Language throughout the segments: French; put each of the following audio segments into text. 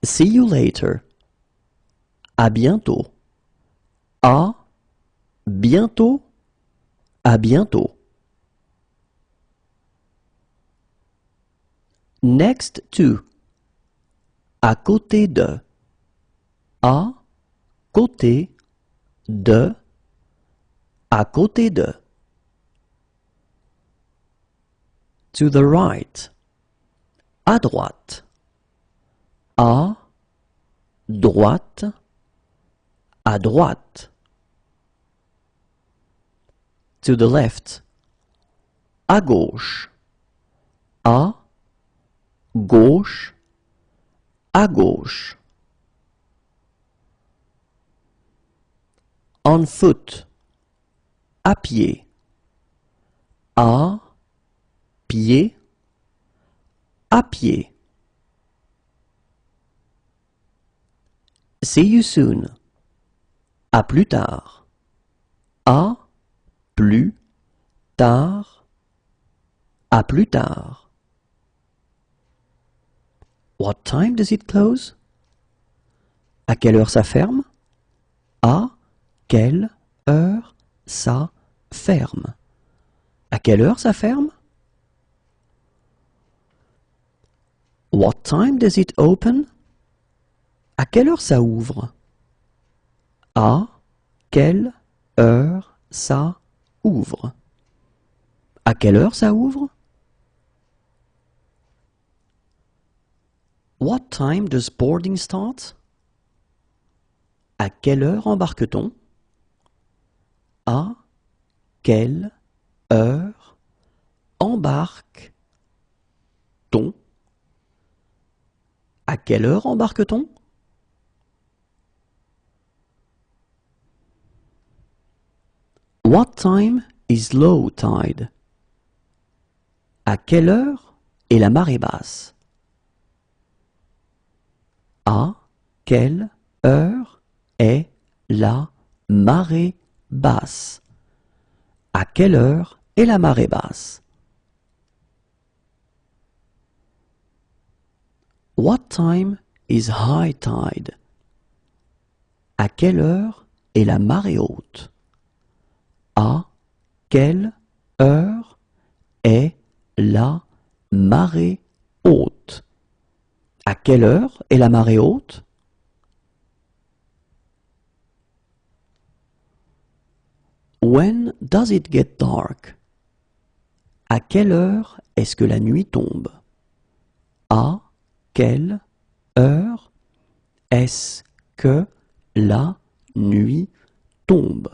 See you later. À bientôt. À bientôt. À bientôt. Next to. À côté de. À côté de. À côté de. To the right. À droite. À droite. À droite. To the left. À gauche. À gauche. À gauche. On foot. À pied. À pied. À pied. See you soon. À plus tard. À plus tard. À plus tard. What time does it close? À quelle heure ça ferme? À quelle heure ça ferme? À quelle heure ça ferme? What time does it open? À quelle heure ça ouvre? À quelle heure ça ouvre? À quelle heure ça ouvre? What time does boarding start? À quelle heure embarque-t-on? À quelle heure embarque-t-on? À quelle heure embarque-t-on? What time is low tide? À quelle heure est la marée basse? À quelle heure est la marée basse? À quelle heure est la marée basse? What time is high tide? À quelle heure est la marée haute? À quelle heure est la marée haute? À quelle heure est la marée haute? When does it get dark? À quelle heure est-ce que la nuit tombe? À quelle heure est-ce que la nuit tombe?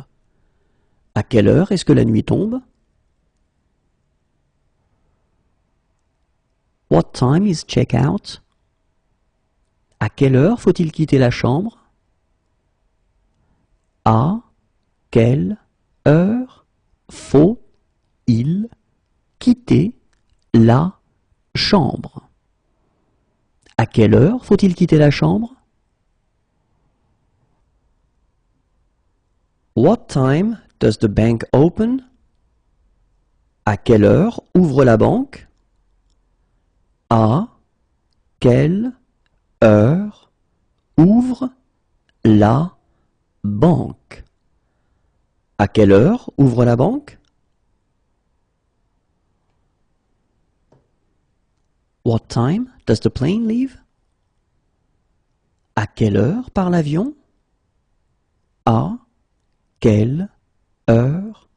À quelle heure est-ce que la nuit tombe? What time is check-out? À quelle heure faut-il quitter la chambre? À quelle heure faut-il quitter la chambre? À quelle heure faut-il quitter la chambre? What time does the bank open? À quelle heure ouvre la banque? À quelle heure ouvre la banque? À quelle heure ouvre la banque? What time does the plane leave? À quelle heure part l'avion? À quelle heure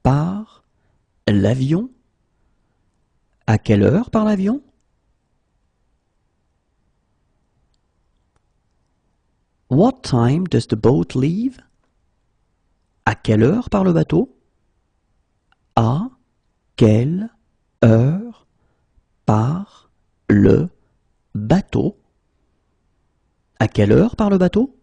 part l'avion? À quelle heure part l'avion? What time does the boat leave? À quelle heure part le bateau? À quelle heure part le bateau? À quelle heure part le bateau?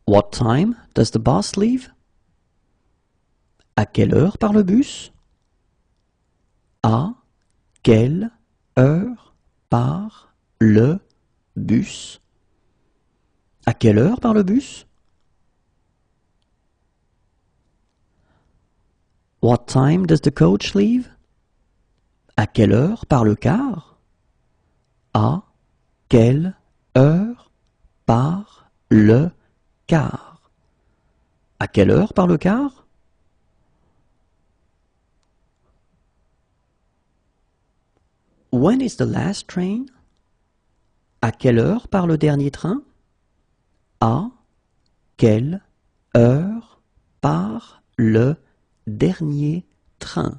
What time does the bus leave? À quelle heure part le bus? À quelle heure part le bus? À quelle heure part le bus? What time does the coach leave? À quelle heure part le car? À quelle heure part le car? À quelle heure part le car? When is the last train? À quelle heure part le dernier train? À quelle heure part le dernier train?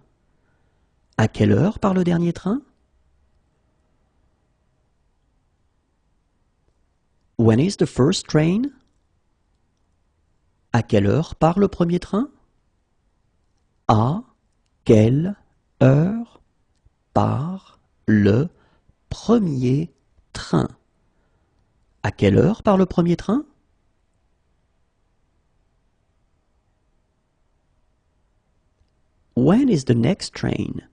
À quelle heure part le dernier train? When is the first train? À quelle heure part le premier train? À quelle heure part le premier train? À quelle heure part le premier train? When is the next train?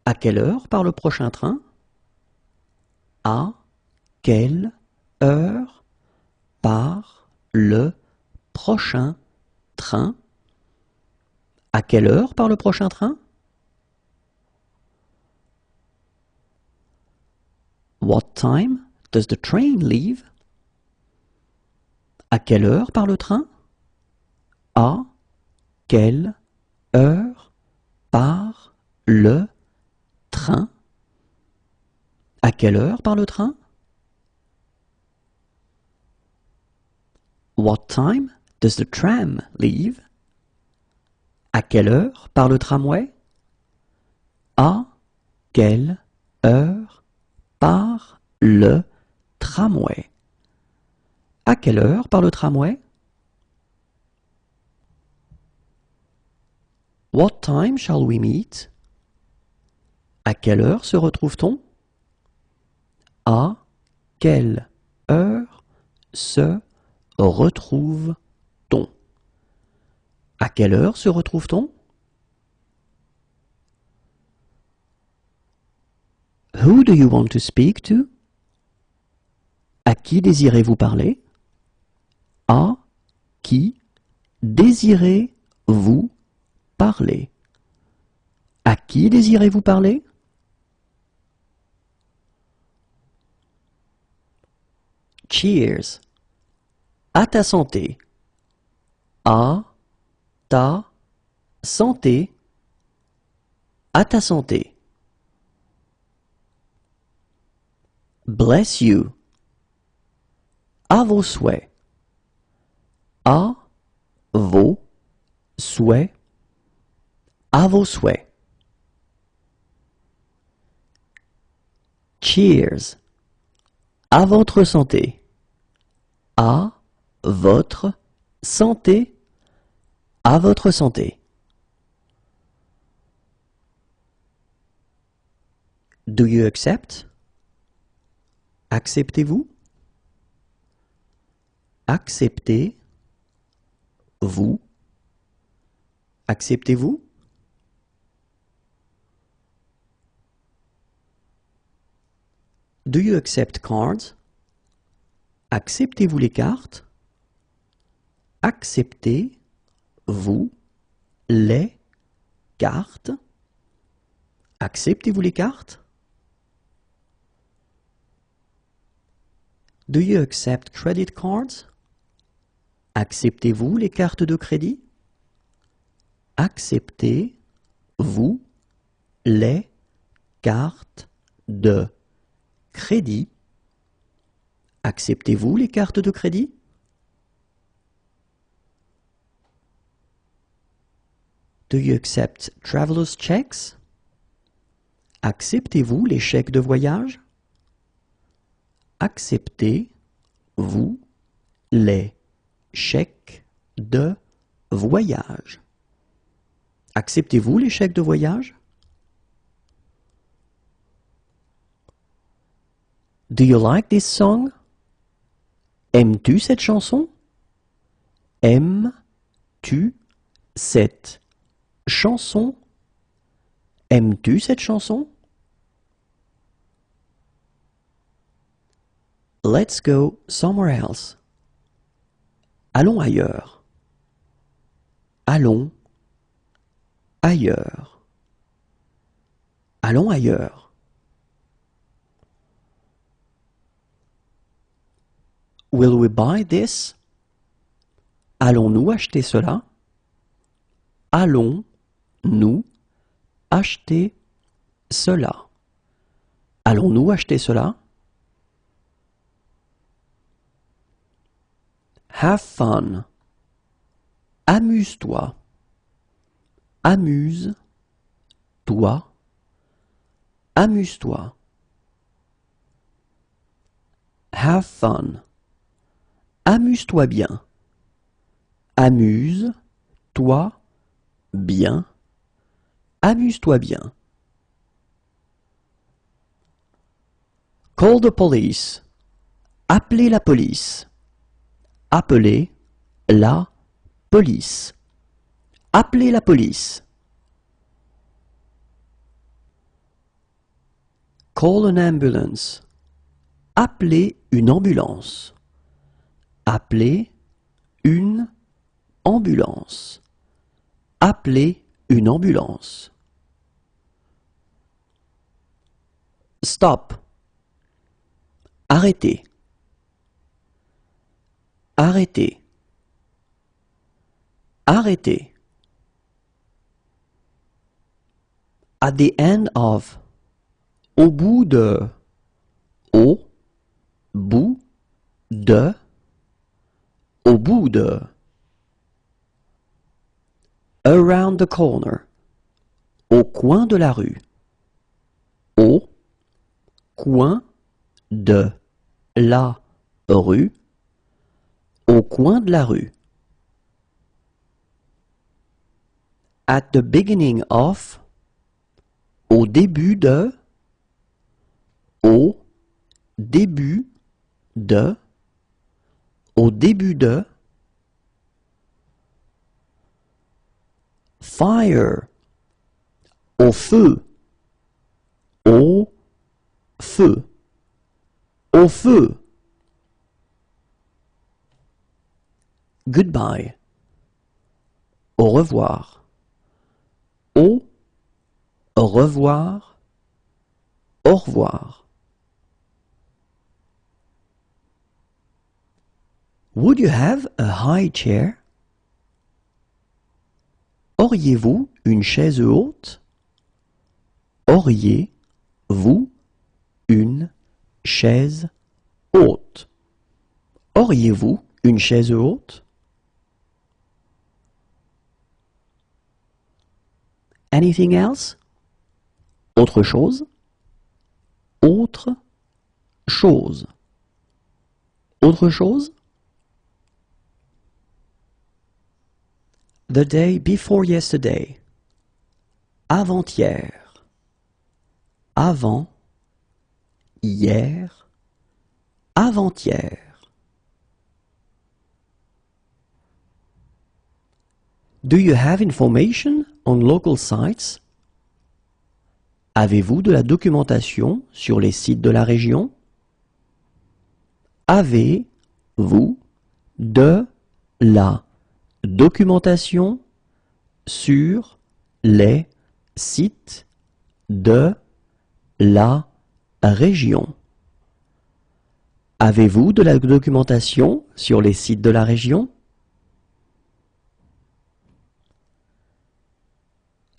À quelle heure part le prochain train? À quelle heure part le prochain train? À quelle heure part le prochain train? What time does the train leave? À quelle heure part le train? À quelle heure part le train? À quelle heure part le train? What time does the tram leave? À quelle heure part le tramway? À quelle heure part le tramway? À quelle heure part le tramway? What time shall we meet? À quelle heure se retrouve-t-on? À quelle heure se retrouve-t-on? À quelle heure se retrouve-t-on? Who do you want to speak to? À qui désirez-vous parler? À qui désirez-vous parler? À qui désirez-vous parler? Cheers. À ta santé. À ta santé. À ta santé. Bless you. À vos souhaits. À vos souhaits. À vos souhaits. Cheers. À votre santé. À votre santé. À votre santé. Do you accept? Acceptez-vous? Acceptez-vous? Acceptez-vous? Do you accept cards? Acceptez-vous les cartes? Acceptez-vous les cartes? Acceptez-vous les cartes? Do you accept credit cards? Acceptez-vous les cartes de crédit? Acceptez-vous les cartes de crédit? Acceptez-vous les cartes de crédit? Do you accept traveler's checks? Acceptez-vous les chèques de voyage? Acceptez-vous les chèques de voyage? Acceptez-vous les chèques de voyage? Do you like this song? Aimes-tu cette chanson? Aimes-tu cette chanson? Aimes-tu cette chanson? Let's go somewhere else. Allons ailleurs. Allons ailleurs. Allons ailleurs. Will we buy this? Allons-nous acheter cela? Allons-nous acheter cela? Allons-nous acheter cela? Have fun. Amuse-toi. Amuse-toi. Amuse-toi. Have fun. Amuse-toi bien. Amuse-toi bien. Amuse-toi bien. Call the police. Appelez la police. Appelez la police. Appelez la police. Call an ambulance. Appelez une ambulance. Appelez une ambulance. Appelez une ambulance. Stop. Arrêtez. Arrêtez. Arrêtez. At the end of. Au bout de. Au bout de. Au bout de. Around the corner. Au coin de la rue. Au coin de la rue. Au coin de la rue. At the beginning of. Au début de. Au début de. Au début de. Fire. Au feu. Au feu. Au feu. Goodbye. Au revoir. Au revoir. Au revoir. Would you have a high chair? Auriez-vous une chaise haute? Auriez-vous une chaise haute? Auriez-vous une chaise haute? Anything else? Autre chose? Autre chose. Autre chose? The day before yesterday. Avant-hier. Avant. Hier. Avant-hier. Do you have information on local sites? Avez-vous de la documentation sur les sites de la région? Avez-vous de la documentation sur les sites de la région? Avez-vous de la documentation sur les sites de la région?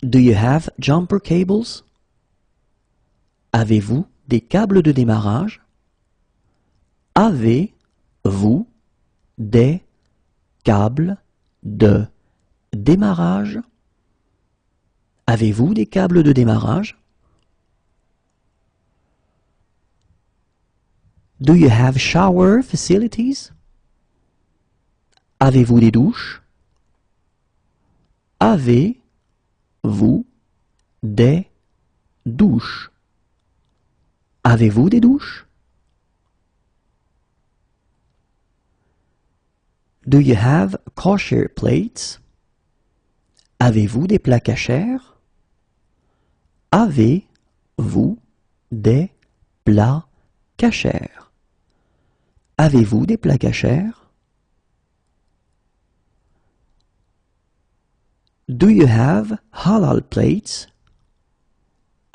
Do you have jumper cables? Avez-vous des câbles de démarrage? Avez-vous des câbles de démarrage? Avez-vous des câbles de démarrage? Do you have shower facilities? Avez-vous des douches? Avez-vous des douches? Avez-vous des douches? Do you have kosher plates? Avez-vous des plats cachers? Avez-vous des plats cachers? Avez-vous des plats cachers? Do you have halal plates?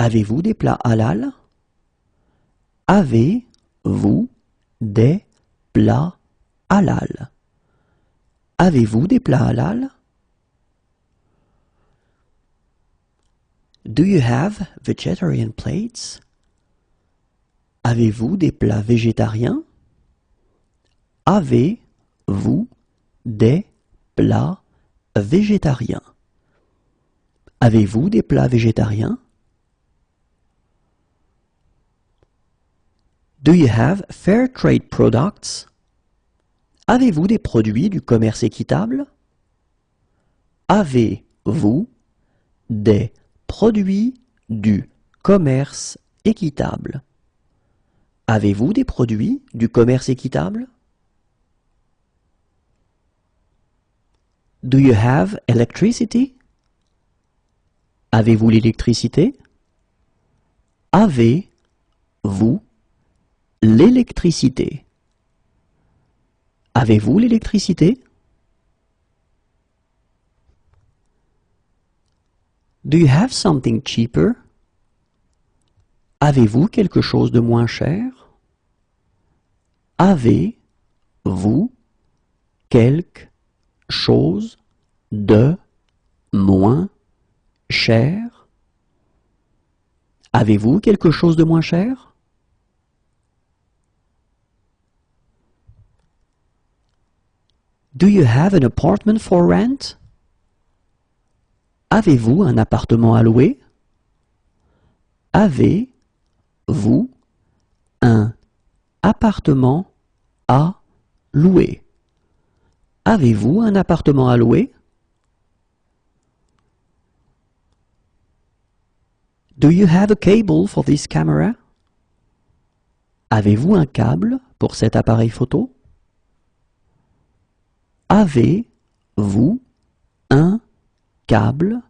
Avez-vous des plats halal? Avez-vous des plats halal? Avez-vous des plats halal? Do you have vegetarian plates? Avez-vous des plats végétariens? Avez-vous des plats végétariens? Avez-vous des plats végétariens? Do you have fair trade products? Avez-vous des produits du commerce équitable? Avez-vous des produits du commerce équitable? Avez-vous des produits du commerce équitable? Do you have electricity? Avez-vous l'électricité? Avez-vous l'électricité? Avez-vous l'électricité? Do you have something cheaper? Avez-vous quelque chose de moins cher? Avez-vous quelque chose de moins cher? Avez-vous quelque chose de moins cher? Do you have an apartment for rent? Avez-vous un appartement à louer? Avez-vous un appartement à louer? Avez-vous un appartement à louer? Do you have a cable for this camera? Avez-vous un câble pour cet appareil photo? Avez-vous un câble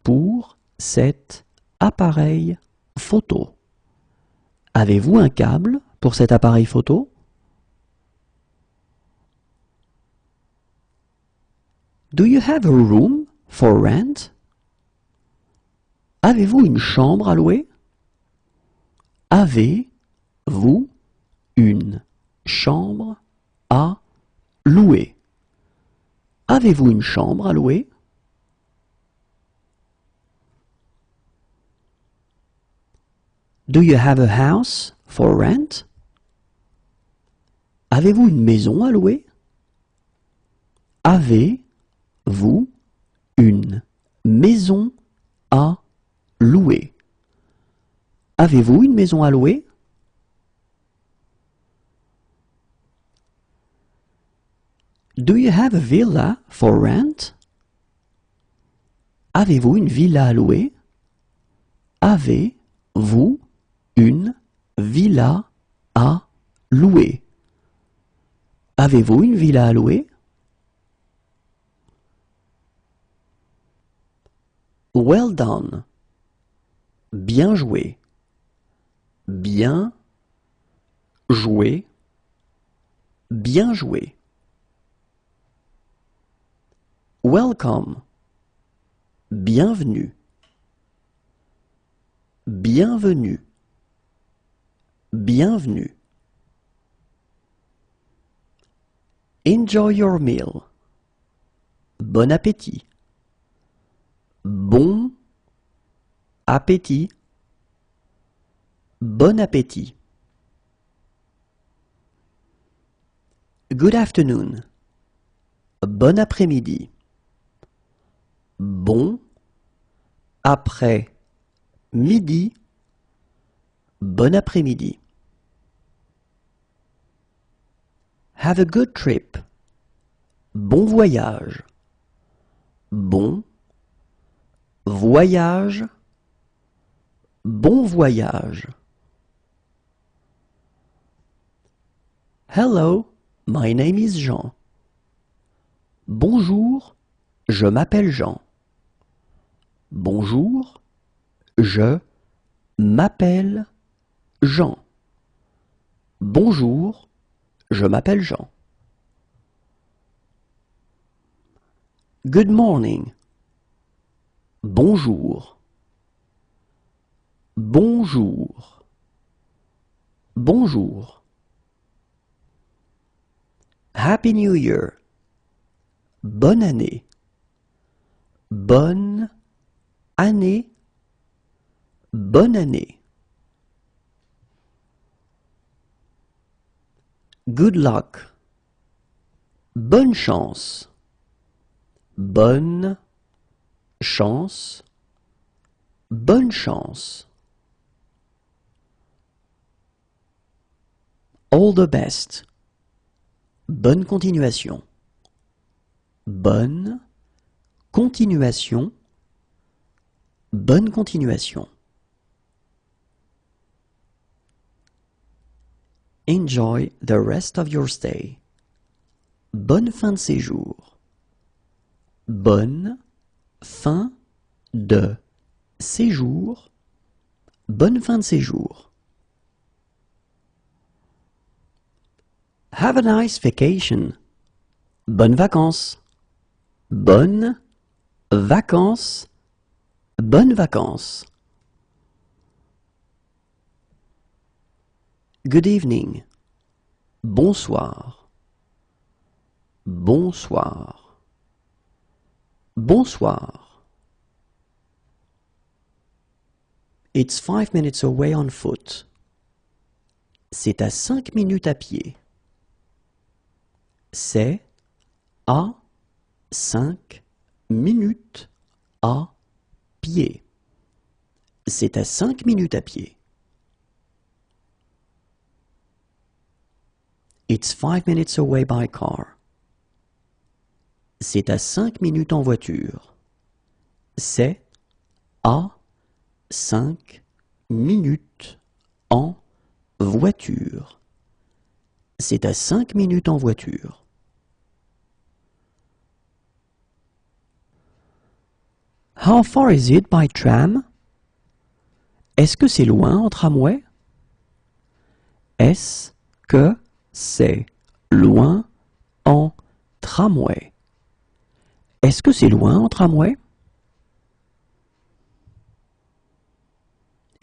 pour cet appareil photo? Avez-vous un câble pour cet appareil photo? Do you have a room for rent? Avez-vous une chambre à louer? Avez-vous une chambre à louer? Avez-vous une chambre à louer? Do you have a house for rent? Avez-vous une maison à louer? Avez-vous une maison à louer? Avez-vous une maison à louer? Do you have a villa for rent? Avez-vous une villa à louer? Avez-vous une villa à louer? Avez-vous une villa à louer? Well done. Bien joué. Bien joué. Bien joué. Welcome. Bienvenue. Bienvenue. Bienvenue. Enjoy your meal. Bon appétit. Bon appétit. Bon appétit. Good afternoon. Bon après-midi. Bon après-midi. Bon après-midi. Have a good trip. Bon voyage. Bon voyage. Bon voyage. Hello, my name is Jean. Bonjour, je m'appelle Jean. Bonjour, je m'appelle Jean. Bonjour, je m'appelle Jean. Good morning. Bonjour. Bonjour. Bonjour. Happy New Year. Bonne année. Bonne année. Bonne année. Good luck. Bonne chance. Bonne chance. Bonne chance. All the best. Bonne continuation. Bonne continuation. Bonne continuation. Enjoy the rest of your stay. Bonne fin de séjour. Bonne fin de séjour. Bonne fin de séjour. Have a nice vacation. Bonnes vacances. Bonnes vacances. Bonnes vacances. Good evening. Bonsoir. Bonsoir. Bonsoir. It's 5 minutes away on foot. C'est à 5 minutes à pied. C'est à 5 minutes à pied. C'est à 5 minutes à pied. It's 5 minutes away by car. C'est à 5 minutes en voiture. C'est à 5 minutes en voiture. C'est à 5 minutes en voiture. How far is it by tram? Est-ce que c'est loin en tramway? Est-ce que c'est loin en tramway? Est-ce que c'est loin en tramway?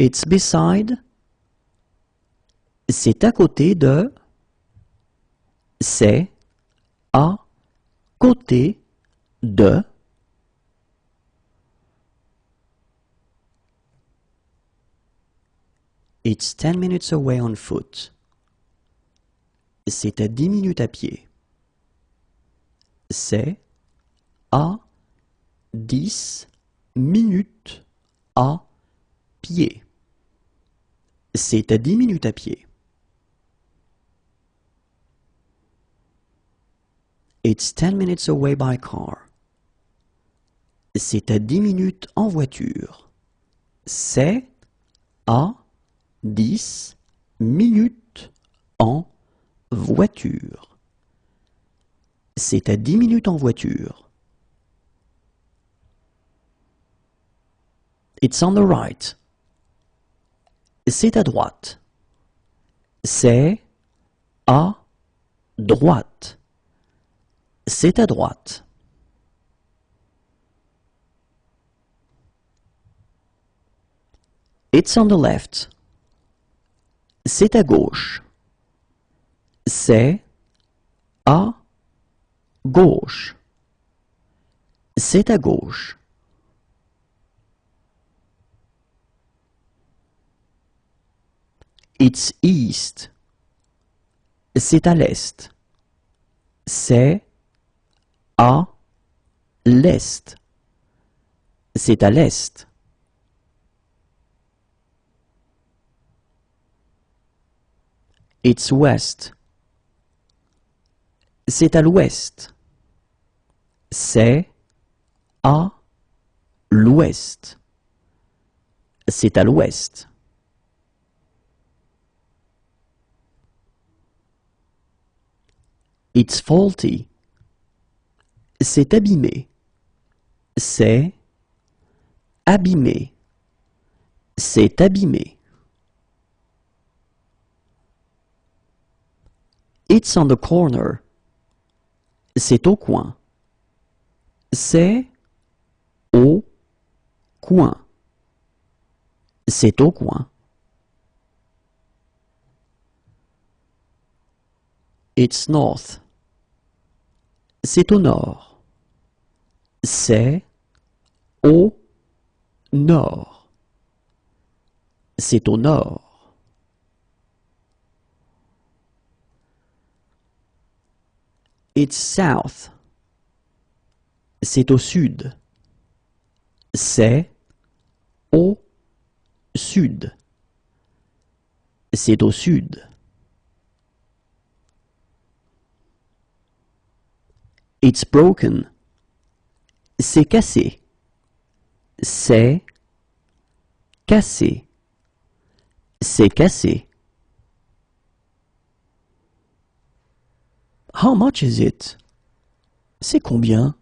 It's beside. C'est à côté de. C'est à côté de. It's 10 minutes away on foot. C'est à 10 minutes à pied. C'est à 10 minutes à pied. C'est à 10 minutes à pied. It's 10 minutes away by car. C'est à 10 minutes en voiture. C'est à 10 minutes en voiture. C'est à 10 minutes en voiture. It's on the right. C'est à droite. C'est à droite. C'est à droite. It's on the left. C'est à gauche. C'est à gauche. C'est à gauche. It's east. C'est à l'est. C'est à l'est. C'est à l'est. It's west. C'est à l'ouest. C'est à l'ouest. C'est à l'ouest. It's faulty. C'est abîmé. C'est abîmé. C'est abîmé. It's on the corner. C'est au coin. C'est au coin. C'est au coin. It's north. C'est au nord. C'est au nord. C'est au nord. It's south. C'est au sud. C'est au sud. C'est au sud. It's broken. C'est cassé. C'est cassé. C'est cassé. How much is it? C'est combien?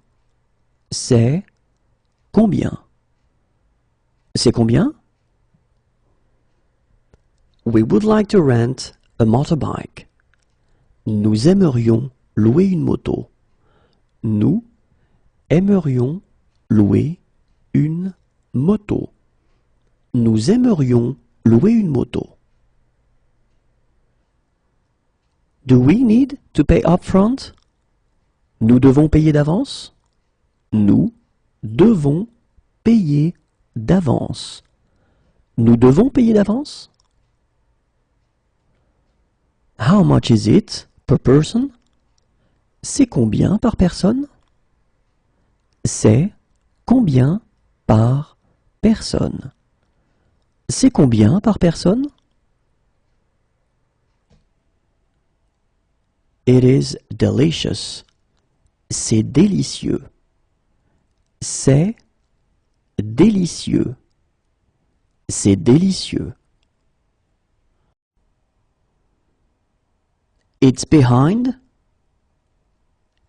C'est combien? C'est combien? We would like to rent a motorbike. Nous aimerions louer une moto. Nous aimerions louer une moto. Nous aimerions louer une moto. Do we need to pay upfront? Nous devons payer d'avance? Nous devons payer d'avance. Nous devons payer d'avance? How much is it per person? C'est combien par personne? C'est combien par personne? C'est combien par personne? It is delicious. C'est délicieux. C'est délicieux. C'est délicieux. It's behind.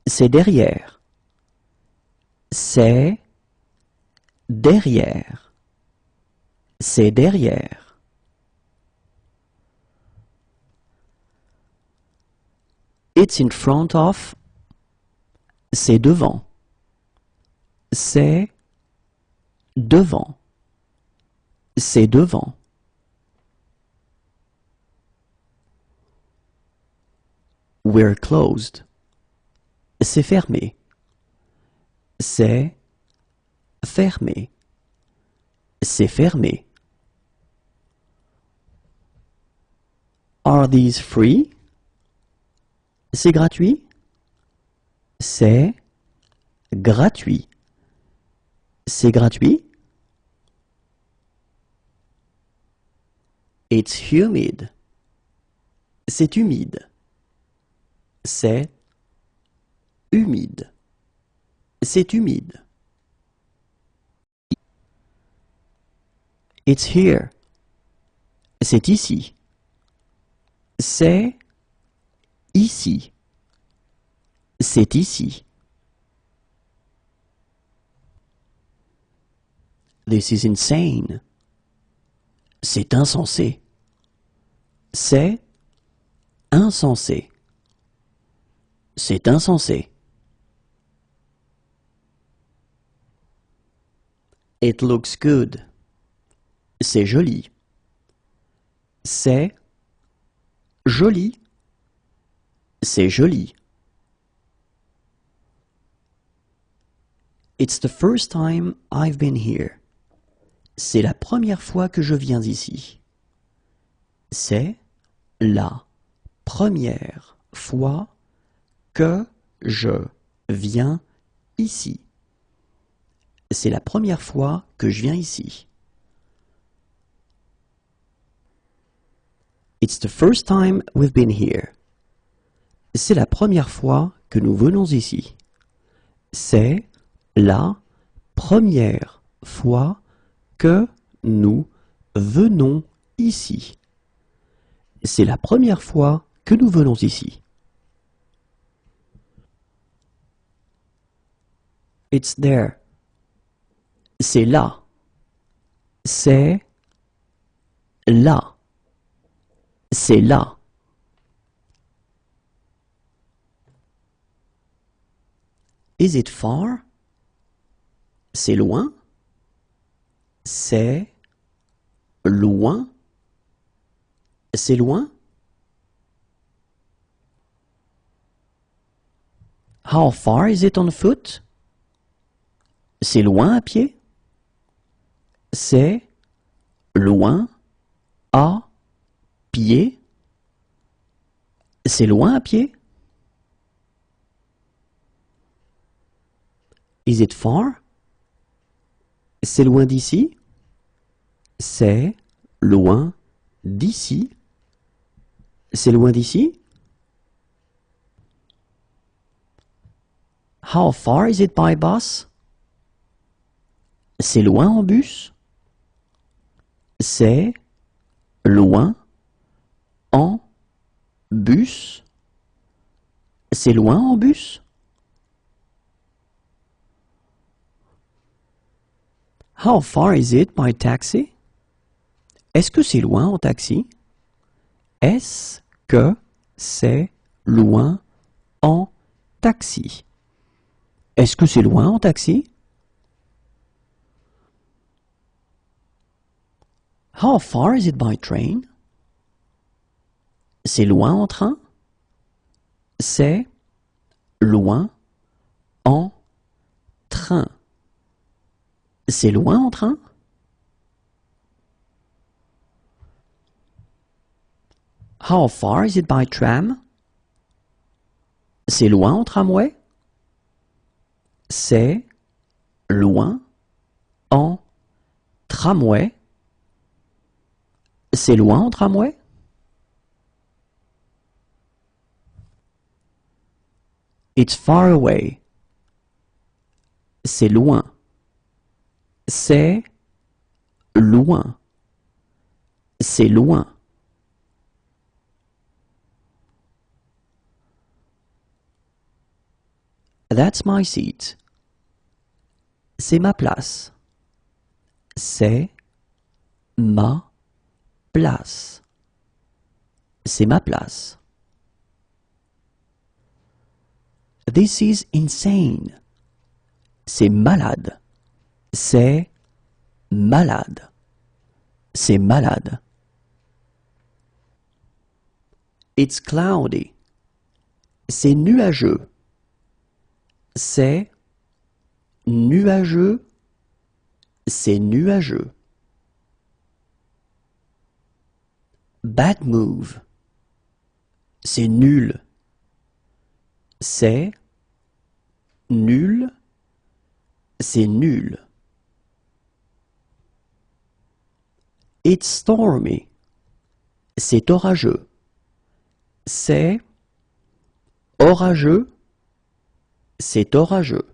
C'est derrière. C'est derrière. C'est derrière. It's in front of. C'est devant. C'est devant. C'est devant. We're closed. C'est fermé. C'est fermé. C'est fermé. Are these free? C'est gratuit? C'est gratuit. C'est gratuit? It's humid. C'est humide. C'est humide. C'est humide. It's here. C'est ici. C'est ici. C'est ici. This is insane. C'est insensé. C'est insensé. C'est insensé. It looks good. C'est joli. C'est joli. C'est joli. It's the first time I've been here. C'est la première fois que je viens ici. C'est la première fois que je viens ici. C'est la première fois que je viens ici. It's the first time we've been here. C'est la première fois que nous venons ici. C'est la première fois que nous venons ici. C'est la première fois que nous venons ici. It's there. C'est là. C'est là. C'est là. Is it far? C'est loin? C'est loin? C'est loin? How far is it on foot? C'est loin à pied? C'est loin à pied? C'est loin à pied? Is it far? C'est loin d'ici? C'est loin d'ici? C'est loin d'ici? How far is it by bus? C'est loin en bus? C'est loin en bus? C'est loin en bus? How far is it by taxi? Est-ce que c'est loin en taxi? Est-ce que c'est loin en taxi? Est-ce que c'est loin en taxi? How far is it by train? C'est loin en train? C'est loin en train. C'est loin en train? How far is it by tram? C'est loin en tramway? C'est loin en tramway? C'est loin en tramway? It's far away. C'est loin. C'est loin. C'est loin. That's my seat. C'est ma place. C'est ma place. C'est ma place. This is insane. C'est malade. C'est malade. C'est malade. It's cloudy. C'est nuageux. C'est nuageux. C'est nuageux. Bad move. C'est nul. C'est nul. C'est nul. It's stormy. C'est orageux. C'est orageux. C'est orageux.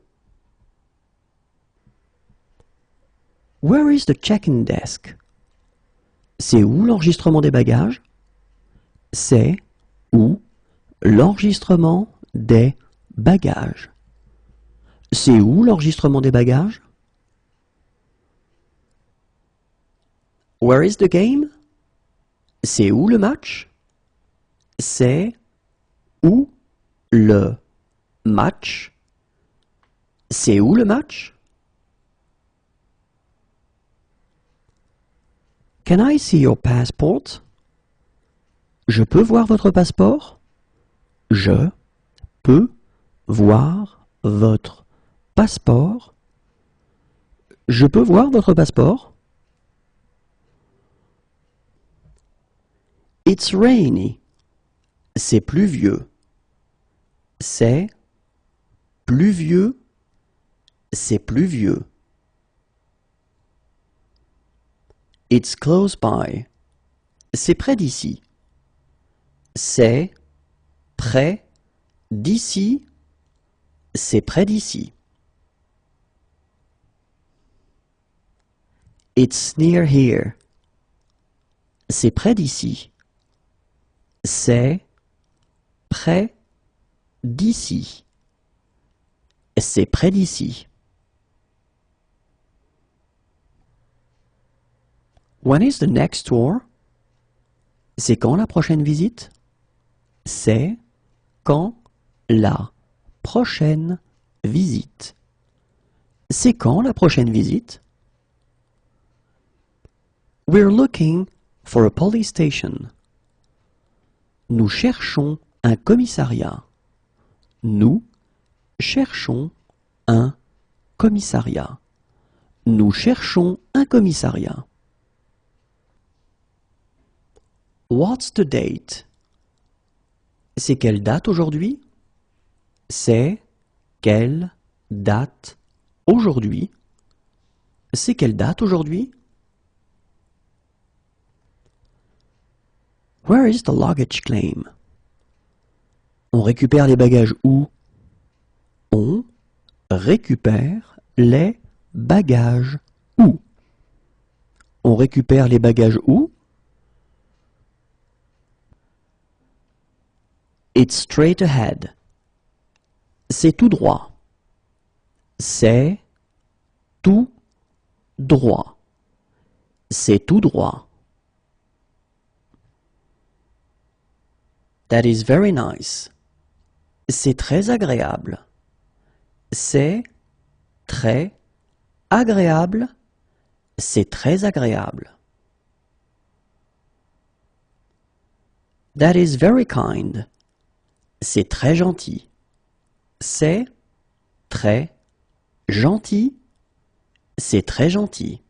Where is the check-in desk? C'est où l'enregistrement des bagages? C'est où l'enregistrement des bagages? C'est où l'enregistrement des bagages? Where is the game? C'est où le match? C'est où le match? C'est où le match? Can I see your passport? Je peux voir votre passeport? Je peux voir votre passeport? Je peux voir votre passeport? It's rainy. C'est pluvieux. C'est pluvieux. C'est pluvieux. It's close by. C'est près d'ici. C'est près d'ici. C'est près d'ici. It's near here. C'est près d'ici. C'est près d'ici. C'est près d'ici. When is the next tour? C'est quand la prochaine visite? C'est quand la prochaine visite? C'est quand la prochaine visite? We're looking for a police station. Nous cherchons un commissariat. Nous cherchons un commissariat. Nous cherchons un commissariat. What's the date? C'est quelle date aujourd'hui? C'est quelle date aujourd'hui? C'est quelle date aujourd'hui? Where is the luggage claim? On récupère les bagages où? On récupère les bagages où? On récupère les bagages où? It's straight ahead. C'est tout droit. C'est tout droit. C'est tout droit. That is very nice. C'est très agréable. C'est très agréable. C'est très agréable. That is very kind. C'est très gentil. C'est très gentil. C'est très gentil.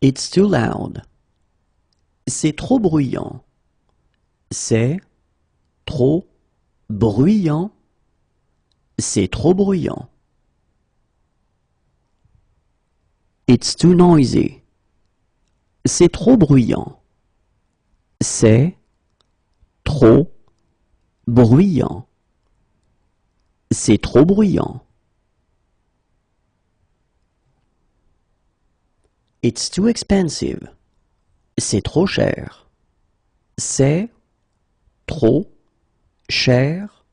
It's too loud. C'est trop bruyant. C'est trop bruyant. C'est trop bruyant. It's too noisy. C'est trop bruyant. C'est trop bruyant. C'est trop bruyant. It's too expensive. C'est trop cher. C'est trop cher.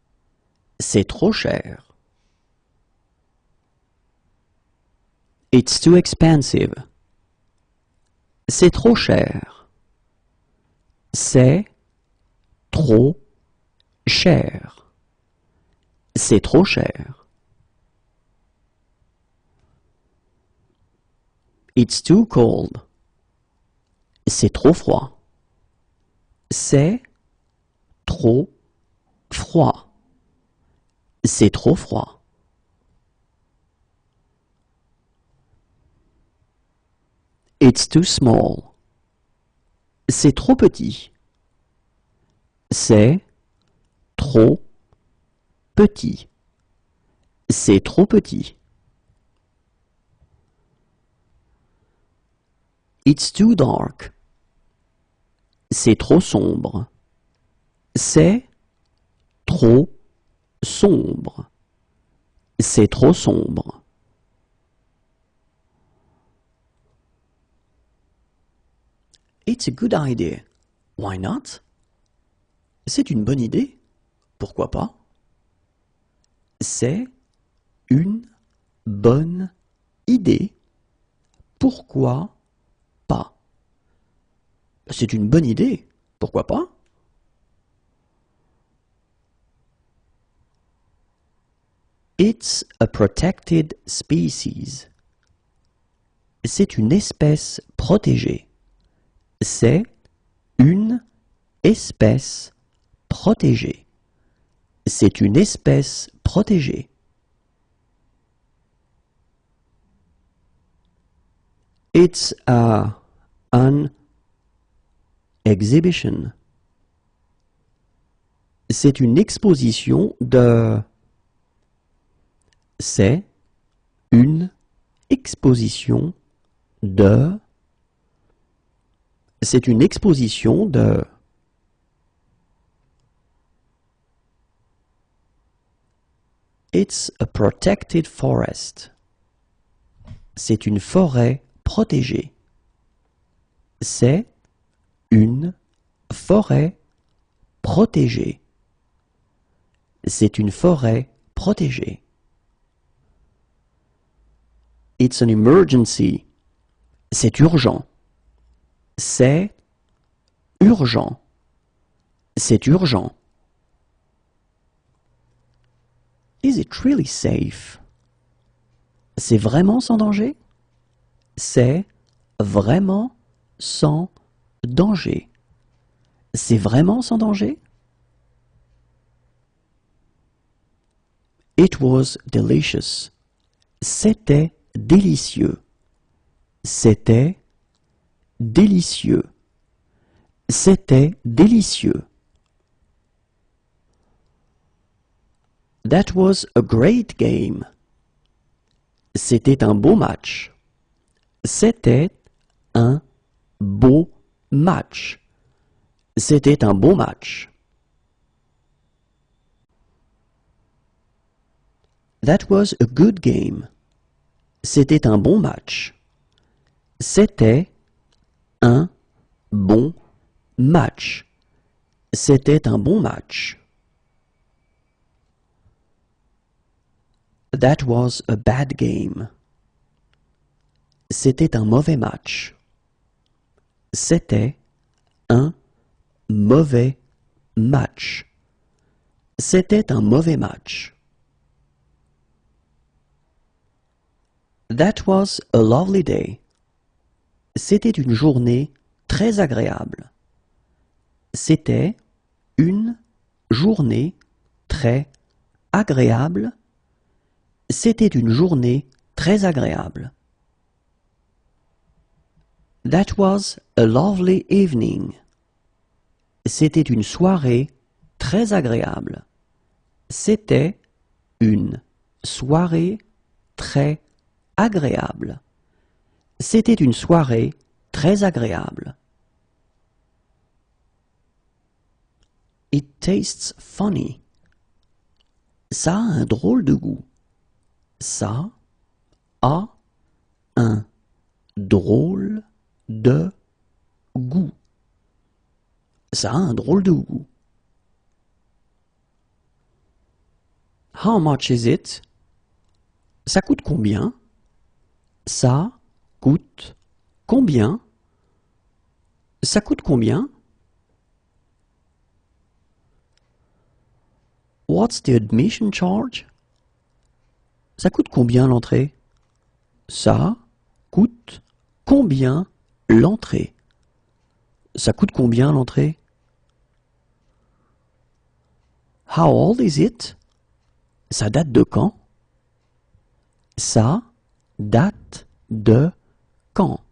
C'est trop cher. It's too expensive. C'est trop cher. C'est trop cher. C'est trop cher. It's too cold. C'est trop froid. C'est trop froid. C'est trop froid. It's too small. C'est trop petit. C'est trop petit. C'est trop petit. It's too dark. C'est trop sombre. C'est trop sombre. C'est trop sombre. It's a good idea. Why not? C'est une bonne idée. Pourquoi pas? C'est une bonne idée. Pourquoi pas? C'est une bonne idée. Pourquoi pas? It's a protected species. C'est une espèce protégée. C'est une espèce protégée. C'est une espèce protégée. It's an exhibition. C'est une exposition de... C'est une exposition de... C'est une exposition de... It's a protected forest. C'est une forêt protégée. C'est une forêt protégée. C'est une forêt protégée. It's an emergency. C'est urgent. C'est urgent. C'est urgent. Is it really safe? C'est vraiment sans danger? c'est vraiment sans danger. C'est vraiment sans danger? It was delicious. C'était délicieux. C'était délicieux. C'était délicieux. That was a great game. C'était un beau match. C'était un beau match. C'était un beau match. That was a good game. C'était un bon match. C'était un bon match. C'était un bon match. That was a bad game. C'était un mauvais match. C'était un mauvais match. C'était un mauvais match. That was a lovely day. C'était une journée très agréable. C'était une journée très agréable. C'était une journée très agréable. That was a lovely evening. C'était une soirée très agréable. C'était une soirée très agréable. C'était une soirée très agréable. It tastes funny. Ça a un drôle de goût. Ça a un drôle de goût. Ça a un drôle de goût. How much is it? Ça coûte combien? Ça coûte combien? Ça coûte combien? What's the admission charge? Ça coûte combien l'entrée? Ça coûte combien l'entrée? Ça coûte combien l'entrée? How old is it? Ça date de quand? Ça date de quand?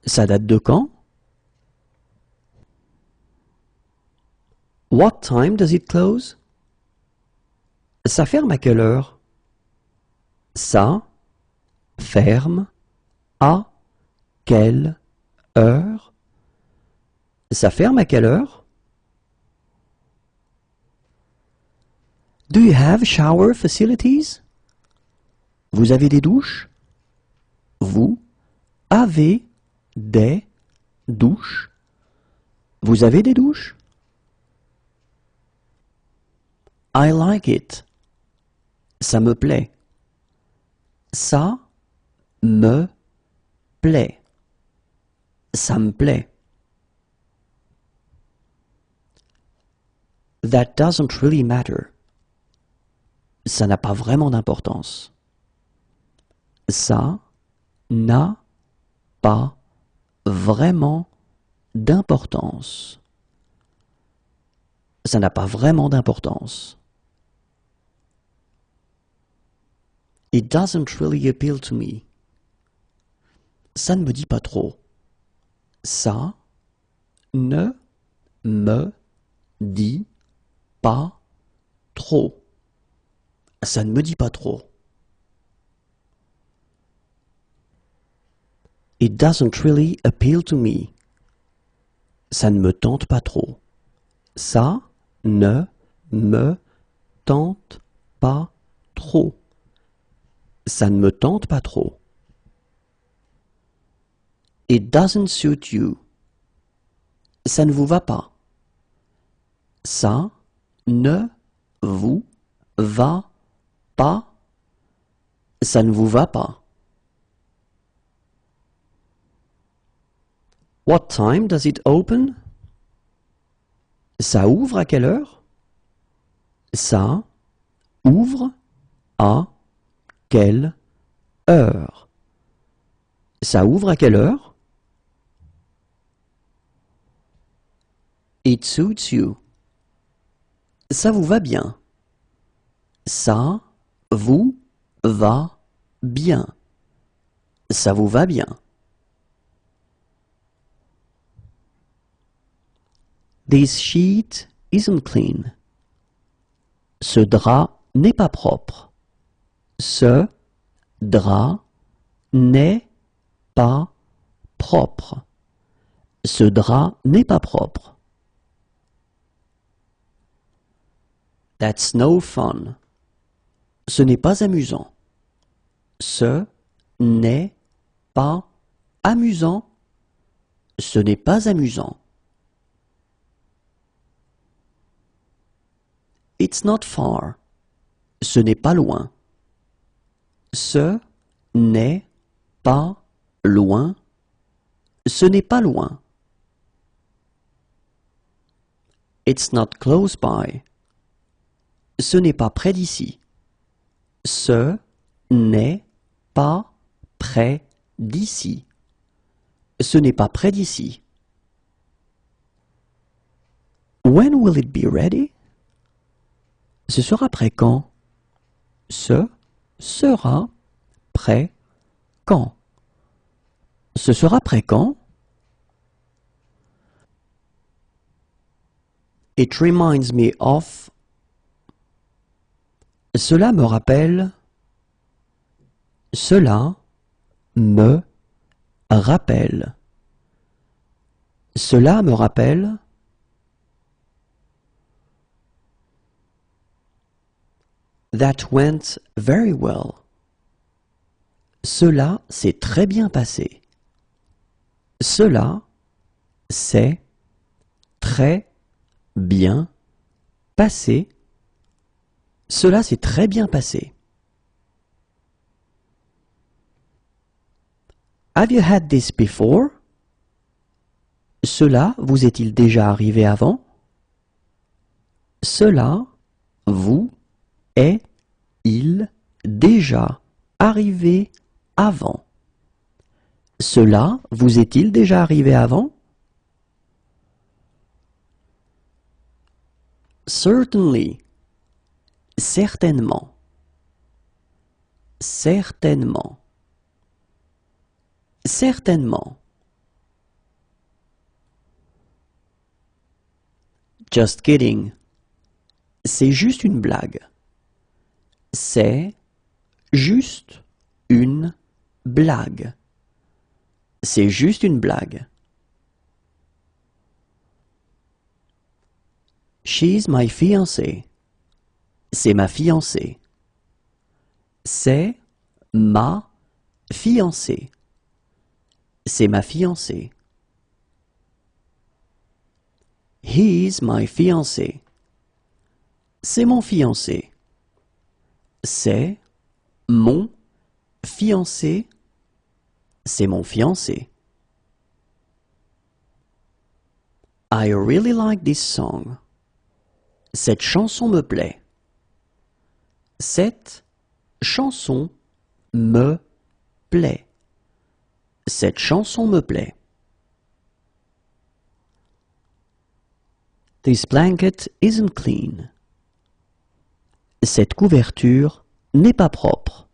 Ça date de quand? What time does it close? Ça ferme à quelle heure? Ça ferme à quelle heure? Ça ferme à quelle heure? Do you have shower facilities? Vous avez des douches? Vous avez des douches? Vous avez des douches? I like it. Ça me plaît. Ça me plaît. Ça me plaît. That doesn't really matter. Ça n'a pas vraiment d'importance. Ça n'a pas vraiment d'importance. Ça n'a pas vraiment d'importance. It doesn't really appeal to me. Ça ne me dit pas trop. Ça ne me dit pas trop. Ça ne me dit pas trop. It doesn't really appeal to me. Ça ne me tente pas trop. Ça ne me tente pas trop. Ça ne me tente pas trop. It doesn't suit you. Ça ne vous va pas. Ça ne vous va pas. Ça ne vous va pas. What time does it open? Ça ouvre à quelle heure? Ça ouvre à quelle heure? Ça ouvre à quelle heure? It suits you. Ça vous va bien. Ça vous va bien. Ça vous va bien. This sheet isn't clean. Ce drap n'est pas propre. Ce drap n'est pas propre. Ce drap n'est pas propre. That's no fun. Ce n'est pas amusant. Ce n'est pas amusant. Ce n'est pas amusant. It's not far. Ce n'est pas loin. Ce n'est pas loin. Ce n'est pas loin. It's not close by. Ce n'est pas près d'ici. Ce n'est pas près d'ici. Ce n'est pas près d'ici. When will it be ready? Ce sera prêt quand? Ce sera prêt quand? Ce sera prêt quand? It reminds me of. Cela me rappelle. Cela me rappelle. Cela me rappelle. That went very well. Cela s'est très bien passé. Cela s'est très bien passé. Cela s'est très bien passé. Have you had this before? Cela vous est-il déjà arrivé avant? Cela vous est-il déjà arrivé avant? Cela vous est-il déjà arrivé avant? Certainly. Certainement. Certainement. Certainement. Just kidding. C'est juste une blague. C'est juste une blague. C'est juste une blague. She's my fiancée. C'est ma fiancée. C'est ma fiancée. C'est ma fiancée. He's my fiancé. C'est mon fiancé. C'est mon fiancé. C'est mon fiancé. I really like this song. Cette chanson me plaît. Cette chanson me plaît. Cette chanson me plaît. This blanket isn't clean. Cette couverture n'est pas propre.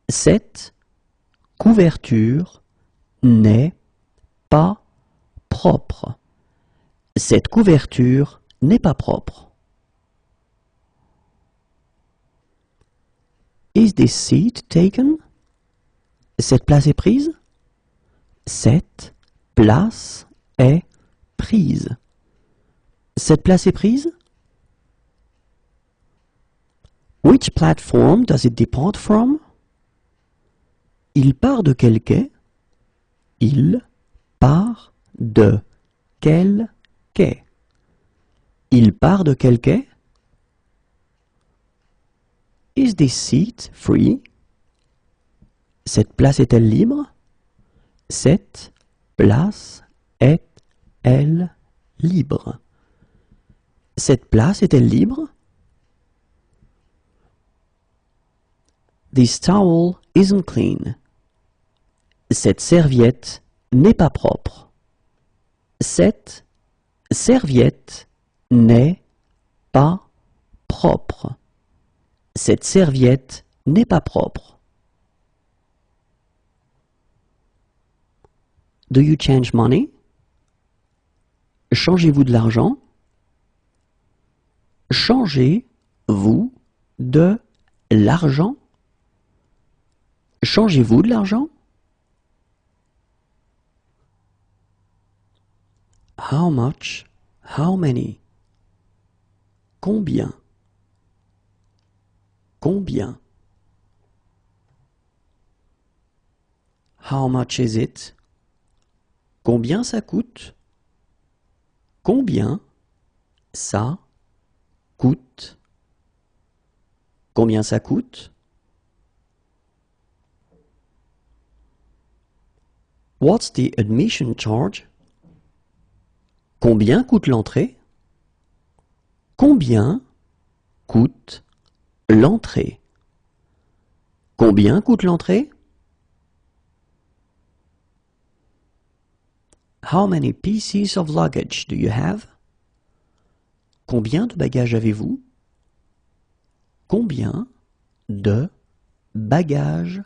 Cette couverture n'est pas propre. Cette couverture n'est pas propre. Is this seat taken? Cette place est prise? Cette place est prise. Cette place est prise? Which platform does it depart from? Il part de quel quai? Il part de quel quai? Il part de quel quai? Is this seat free? Cette place est-elle libre? Cette place est-elle libre? Cette place est-elle libre? This towel isn't clean. Cette serviette n'est pas propre. Cette serviette n'est pas propre. Cette serviette n'est pas propre. Do you change money? Changez-vous de l'argent? Changez-vous de l'argent? Changez-vous de l'argent? How much? How many? Combien? Combien? How much is it? Combien ça coûte? Combien ça coûte? Combien ça coûte? What's the admission charge? Combien coûte l'entrée? Combien coûte l'entrée? Combien coûte l'entrée? How many pieces of luggage do you have? Combien de bagages avez-vous? Combien de bagages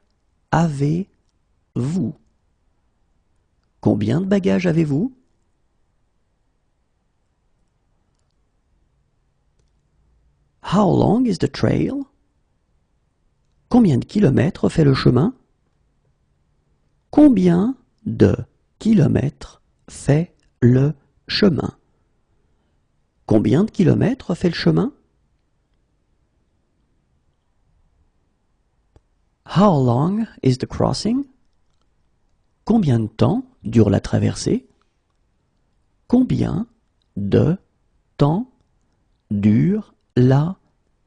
avez-vous? Combien de bagages avez-vous? How long is the trail? Combien de kilomètres fait le chemin? Combien de kilomètres fait le chemin? Combien de kilomètres fait le chemin? How long is the crossing? Combien de temps dure la traversée? Combien de temps dure la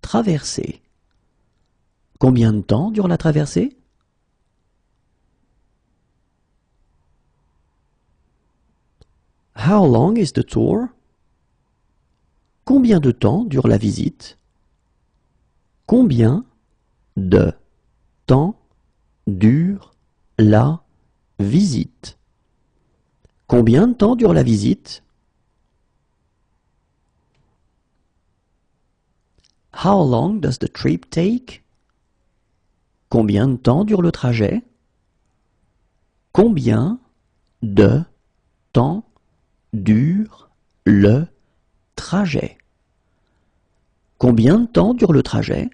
traversée? Combien de temps dure la traversée? How long is the tour? Combien de temps dure la visite? Combien de temps dure la visite? Combien de temps dure la visite? How long does the trip take? Combien de temps dure le trajet? Combien de temps dure le trajet? Combien de temps dure le trajet?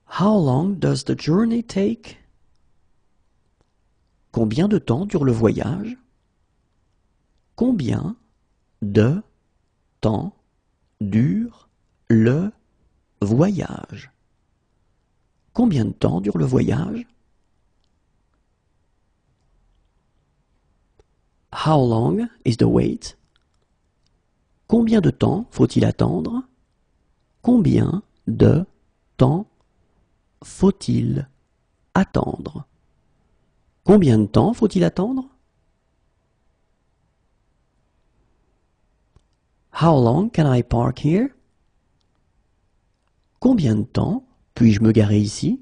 How long does the journey take? Combien de temps dure le voyage? Combien de temps dure le voyage? Combien de temps dure le voyage? How long is the wait? Combien de temps faut-il attendre? Combien de temps faut-il attendre? Combien de temps faut-il attendre? How long can I park here? Combien de temps puis-je me garer ici?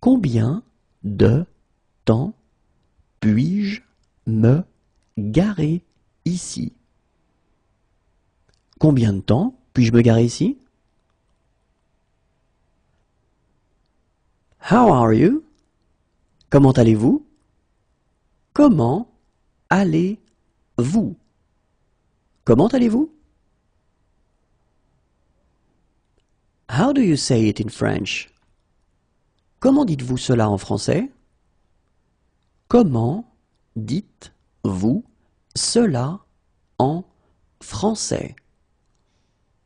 Combien de temps puis-je me garer ici? Combien de temps puis-je me garer ici? How are you? Comment allez-vous? Comment allez-vous? Comment allez-vous? How do you say it in French? Comment dites-vous cela en français? Comment dites-vous cela en français?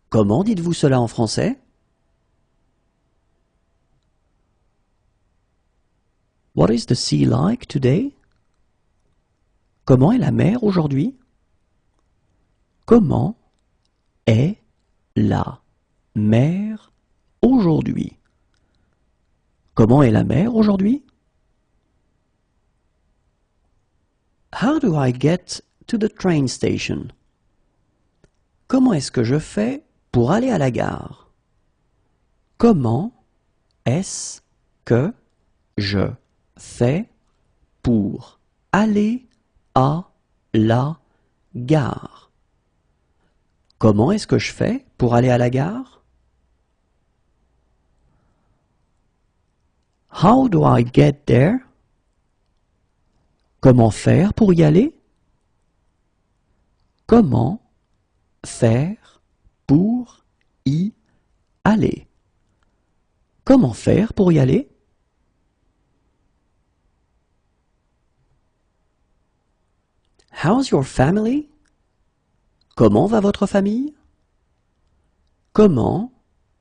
Comment dites-vous cela en français? What is the sea like today? Comment est la mer aujourd'hui? Comment est la mer aujourd'hui? Comment est la mer aujourd'hui? How do I get to the train station? Comment est-ce que je fais pour aller à la gare? Comment est-ce que je fais pour aller à la gare? Comment est-ce que je fais pour aller à la gare? How do I get there? Comment faire pour y aller? Comment faire pour y aller? Comment faire pour y aller? How's your family? Comment va votre famille? Comment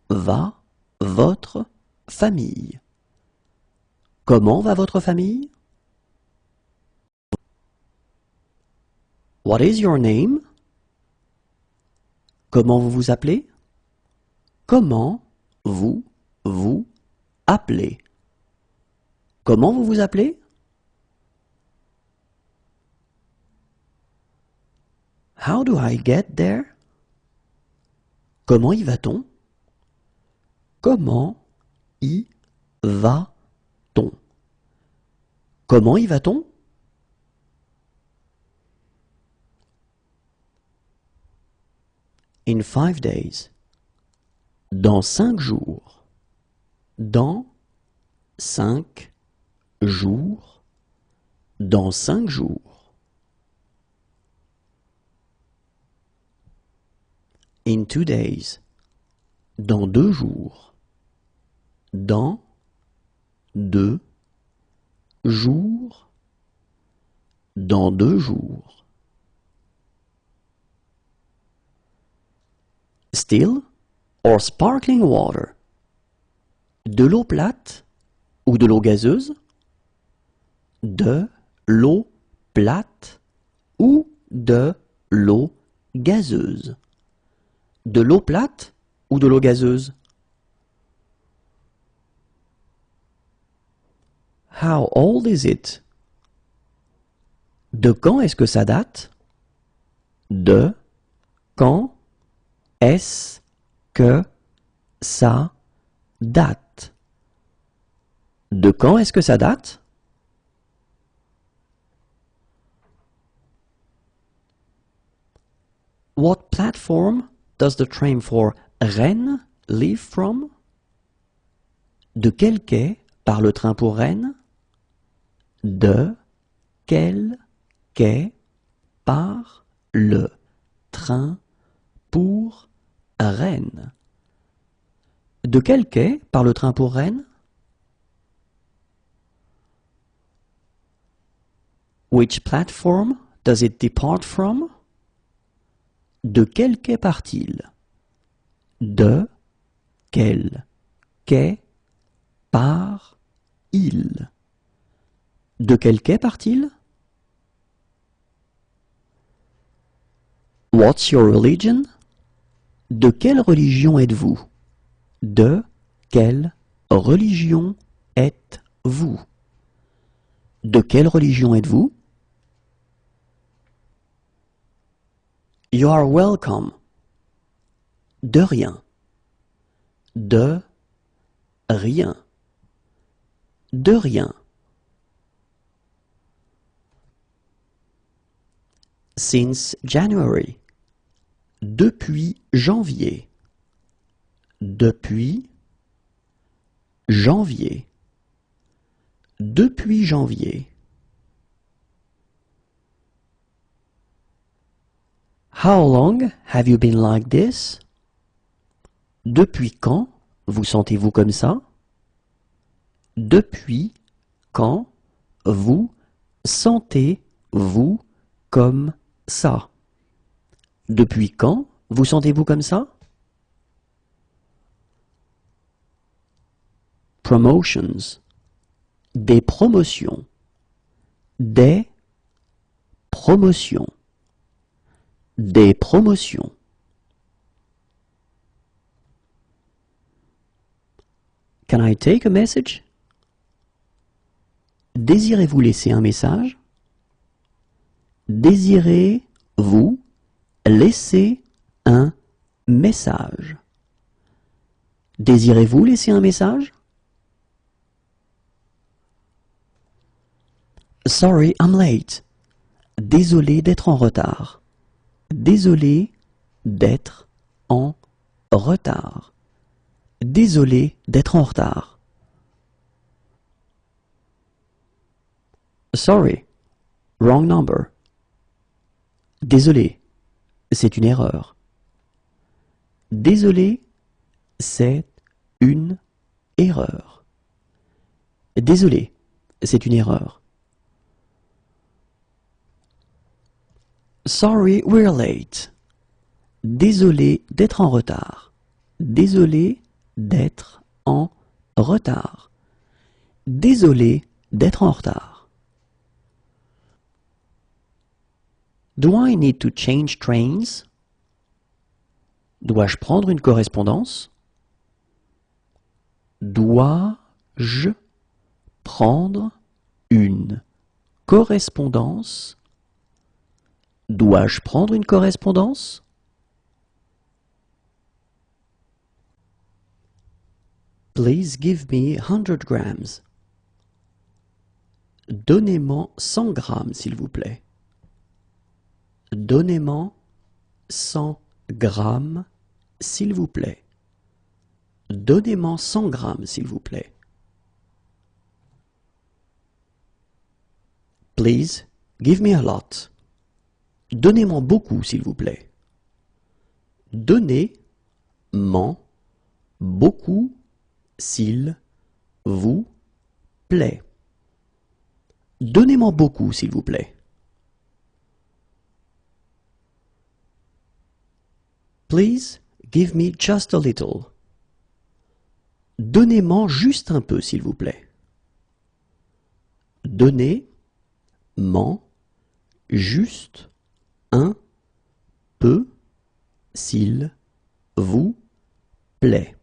va votre famille? Comment va votre famille? What is your name? Comment vous vous appelez? Comment vous vous appelez? Comment vous vous appelez? How do I get there? Comment y va-t-on? Comment y va-t-on? Comment y va-t-on? In 5 days. Dans 5 jours. Dans 5 jours. Dans 5 jours. In 2 days. Dans 2 jours. Dans 2 jours. Dans 2 jours. Still or sparkling water? De l'eau plate ou de l'eau gazeuse? De l'eau plate ou de l'eau gazeuse? De l'eau plate ou de l'eau gazeuse? How old is it? De quand est-ce que ça date? De quand est-ce que ça date? De quand est-ce que ça date? What platform does the train for Rennes leave from? De quel quai part le train pour Rennes? De quel quai part le train pour Rennes? De quel quai part le train pour Rennes? Which platform does it depart from? De quel quai part-il? De quel quai part-il? De quel quai part-il? What's your religion? De quelle religion êtes-vous? De quelle religion êtes-vous? De quelle religion êtes-vous? You are welcome. De rien. De rien. De rien. Since January. Depuis janvier. Depuis janvier. Depuis janvier. How long have you been like this? Depuis quand vous sentez-vous comme ça? Depuis quand vous sentez-vous comme ça? Depuis quand vous sentez-vous comme ça? Promotions. Des promotions. Des promotions. Des promotions. Can I take a message? Désirez-vous laisser un message? Désirez-vous laisser un message? Désirez-vous laisser un message? Sorry, I'm late. Désolé d'être en retard. Désolé d'être en retard. Désolé d'être en retard. Sorry, wrong number. Désolé, c'est une erreur. Désolé, c'est une erreur. Désolé, c'est une erreur. Sorry, we're late. Désolé d'être en retard. Désolé d'être en retard. Désolé d'être en retard. Do I need to change trains? Dois-je prendre une correspondance? Dois-je prendre une correspondance? Dois-je prendre une correspondance? Please give me 100 grams. Donnez-moi 100 grammes, s'il vous plaît. Donnez-moi 100 grammes, s'il vous plaît. Donnez-moi 100 grammes, s'il vous plaît. Please, give me a lot. Donnez-moi beaucoup, s'il vous plaît. Donnez-moi beaucoup, s'il vous plaît. Donnez-moi beaucoup, s'il vous plaît. Please, give me just a little. Donnez-moi juste un peu, s'il vous plaît. Donnez-moi juste un peu, s'il vous plaît.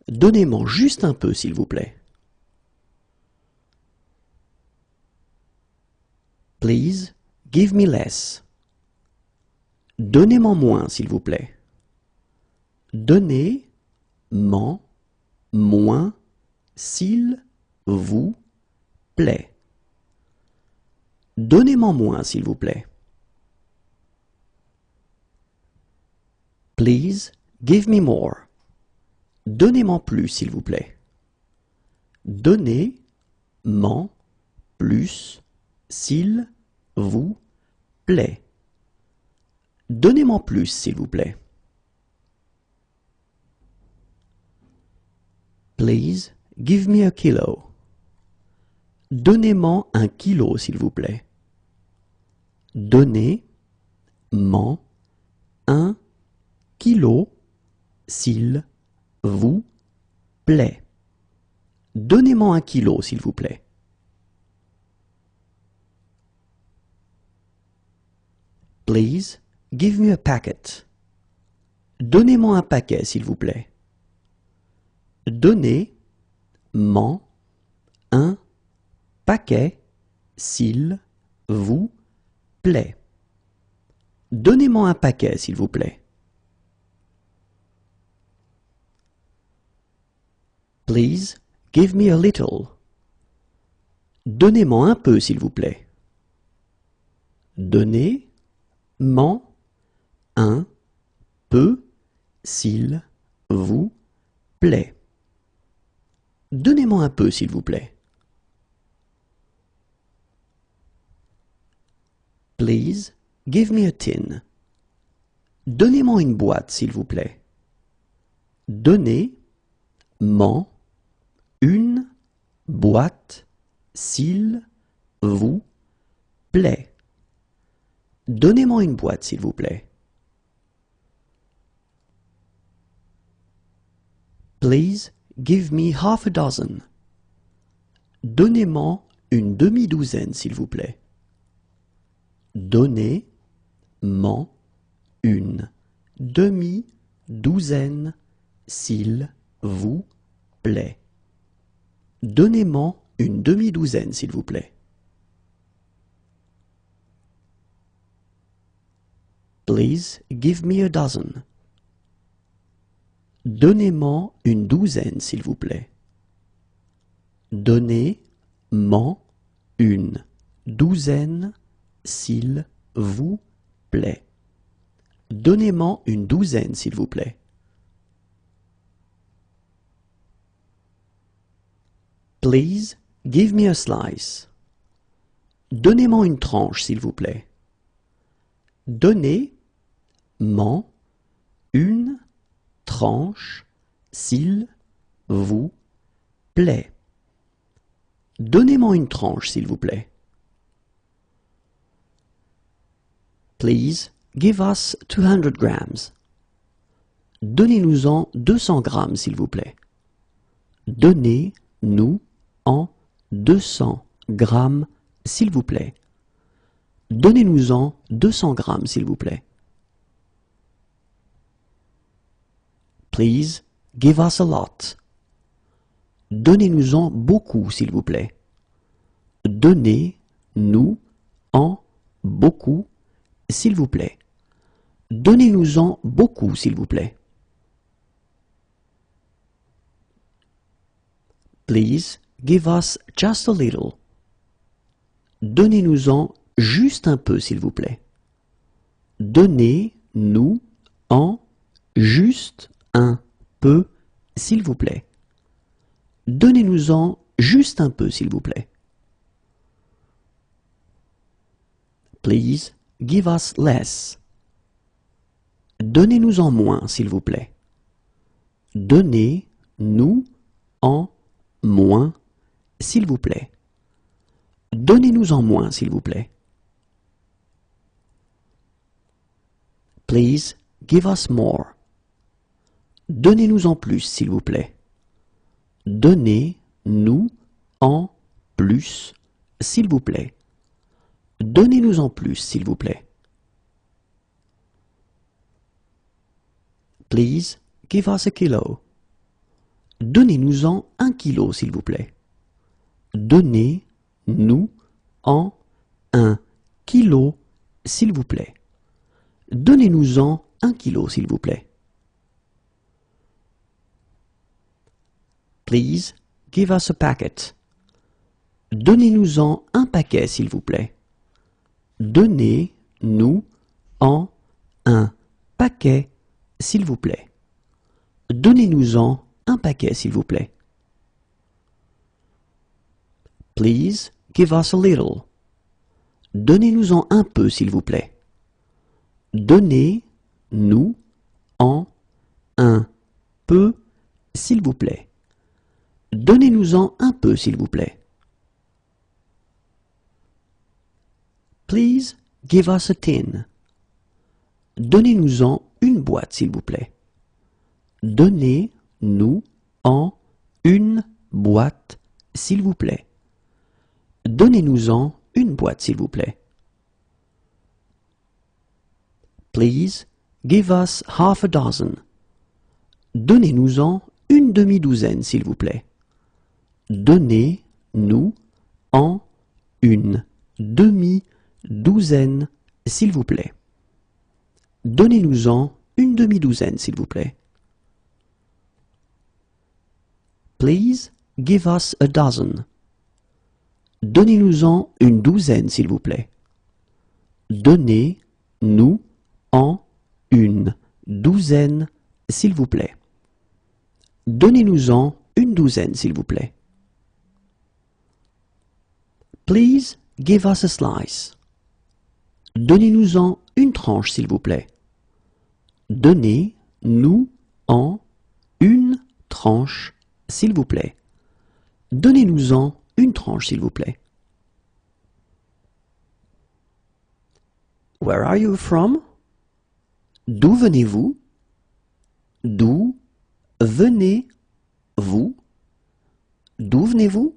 Donnez-moi juste un peu, s'il vous plaît. Please, give me less. Donnez-moi moins, s'il vous plaît. Donnez-moi moins, s'il vous plaît. Donnez-moi moins, s'il vous plaît. Please, give me more. Donnez-moi plus, s'il vous plaît. Donnez-moi plus, s'il vous plaît. Donnez-moi plus, s'il vous plaît. Please, give me a kilo. Donnez-moi un kilo, s'il vous plaît. Donnez-moi un kilo, s'il vous plaît. Donnez-moi un kilo, s'il vous plaît. Please, give me a packet. Donnez-moi un paquet, s'il vous plaît. Donnez-moi un paquet, s'il vous plaît. Donnez-moi un paquet, s'il vous plaît. Please, give me a little. Donnez-moi un peu, s'il vous plaît. Donnez-moi un peu, s'il vous plaît. Donnez-moi un peu, s'il vous plaît. Please, give me a tin. Donnez-moi une boîte, s'il vous plaît. Donnez-moi une boîte, s'il vous plaît. Donnez-moi une boîte, s'il vous plaît. Please, give me half a dozen. Donnez-moi une demi-douzaine, s'il vous plaît. Donnez-moi une demi-douzaine, s'il vous plaît. Donnez-moi une demi-douzaine, s'il vous plaît. Please give me a dozen. Donnez-moi une douzaine, s'il vous plaît. Donnez-moi une douzaine, s'il vous plaît. Donnez-moi une douzaine, s'il vous plaît. Please give me a slice. Donnez-moi une tranche, s'il vous plaît. Donnez-moi une tranche, s'il vous plaît. Donnez-moi une tranche, s'il vous plaît. Please give us 200 grams. Donnez-nous-en 200 grammes, s'il vous plaît. Donnez-nous-en 200 grammes, s'il vous plaît. Donnez-nous-en 200 grammes, s'il vous plaît. Please give us a lot. Donnez-nous-en beaucoup, s'il vous plaît. Donnez-nous-en beaucoup, s'il vous plaît. Donnez-nous-en beaucoup, s'il vous plaît. Please give us just a little. Donnez-nous-en juste un peu, s'il vous plaît. Donnez-nous-en juste un peu, s'il vous plaît. Donnez-nous-en juste un peu, s'il vous plaît. Please give us less. Donnez-nous-en moins, s'il vous plaît. Donnez-nous-en moins, s'il vous plaît. Donnez-nous-en moins, s'il vous plaît. Please give us more. Donnez-nous-en plus, s'il vous plaît. Donnez-nous-en plus, s'il vous plaît. Donnez-nous-en plus, s'il vous plaît. Please give us a kilo. Donnez-nous-en 1 kilo, s'il vous plaît. Donnez-nous-en 1 kilo, s'il vous plaît. Donnez-nous-en 1 kilo, s'il vous plaît. Please give us a packet. Donnez-nous-en un paquet, s'il vous plaît. Donnez-nous-en un paquet, s'il vous plaît. Donnez-nous-en un paquet, s'il vous plaît. Please give us a little. Donnez-nous-en un peu, s'il vous plaît. Donnez-nous-en un peu, s'il vous plaît. Donnez-nous-en un peu, s'il vous plaît. Please give us a tin. Donnez-nous-en une boîte, s'il vous plaît. Donnez-nous-en une boîte, s'il vous plaît. Donnez-nous-en une boîte, s'il vous plaît. Please give us half a dozen. Donnez-nous-en une demi-douzaine, s'il vous plaît. Donnez-nous-en une demi-douzaine, s'il vous plaît. Donnez-nous-en une demi-douzaine, s'il vous plaît. Please give us a dozen. Donnez-nous-en une douzaine, s'il vous plaît. Donnez-nous-en une douzaine, s'il vous plaît. Donnez-nous-en une douzaine, s'il vous plaît. Please give us a slice. Donnez-nous-en une tranche, s'il vous plaît. Donnez-nous-en une tranche, s'il vous plaît. Donnez-nous-en une tranche, s'il vous plaît. Where are you from? D'où venez-vous? D'où venez-vous? D'où venez-vous?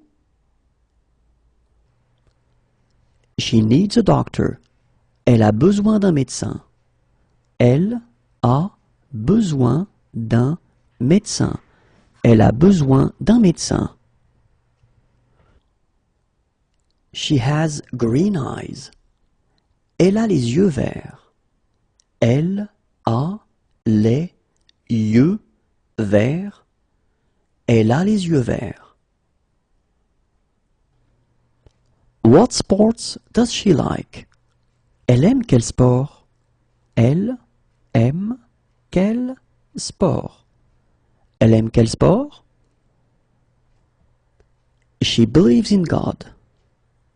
She needs a doctor. Elle a besoin d'un médecin. Elle a besoin d'un médecin. Elle a besoin d'un médecin. She has green eyes. Elle a les yeux verts. Elle a les yeux vert. Elle a les yeux verts. What sports does she like? Elle aime quel sport? Elle aime quel sport? Elle aime quel sport? She believes in God.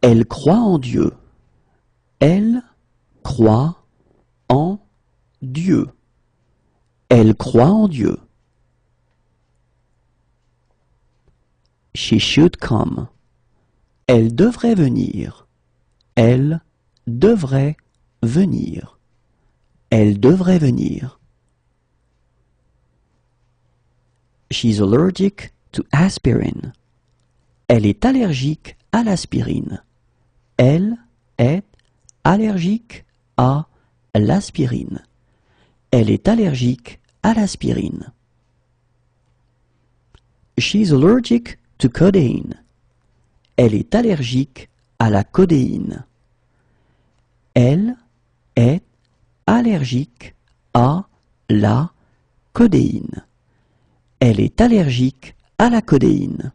Elle croit en Dieu. Elle croit en Dieu. Elle croit en Dieu. She should come. Elle devrait venir. Elle devrait venir. Elle devrait venir. She's allergic to aspirin. Elle est allergique à l'aspirine. Elle est allergique à l'aspirine. Elle est allergique à l'aspirine. She's allergic to codeine. Elle est allergique à la codéine. Elle est allergique à la codéine. Elle est allergique à la codéine.